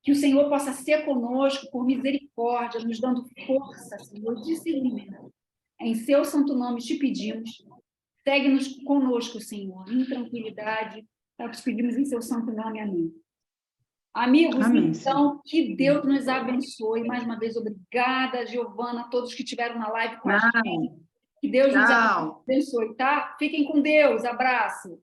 Que o Senhor possa ser conosco por misericórdia, nos dando força, Senhor, discernimento. Em seu santo nome te pedimos. Segue-nos conosco, Senhor, em tranquilidade. É o que te pedimos em seu santo nome. Amém. Amigos, Amém, então, que Deus nos abençoe. Mais uma vez, obrigada, Giovana, a todos que estiveram na live com a gente. Que Deus nos abençoe, tá? Fiquem com Deus. Abraço.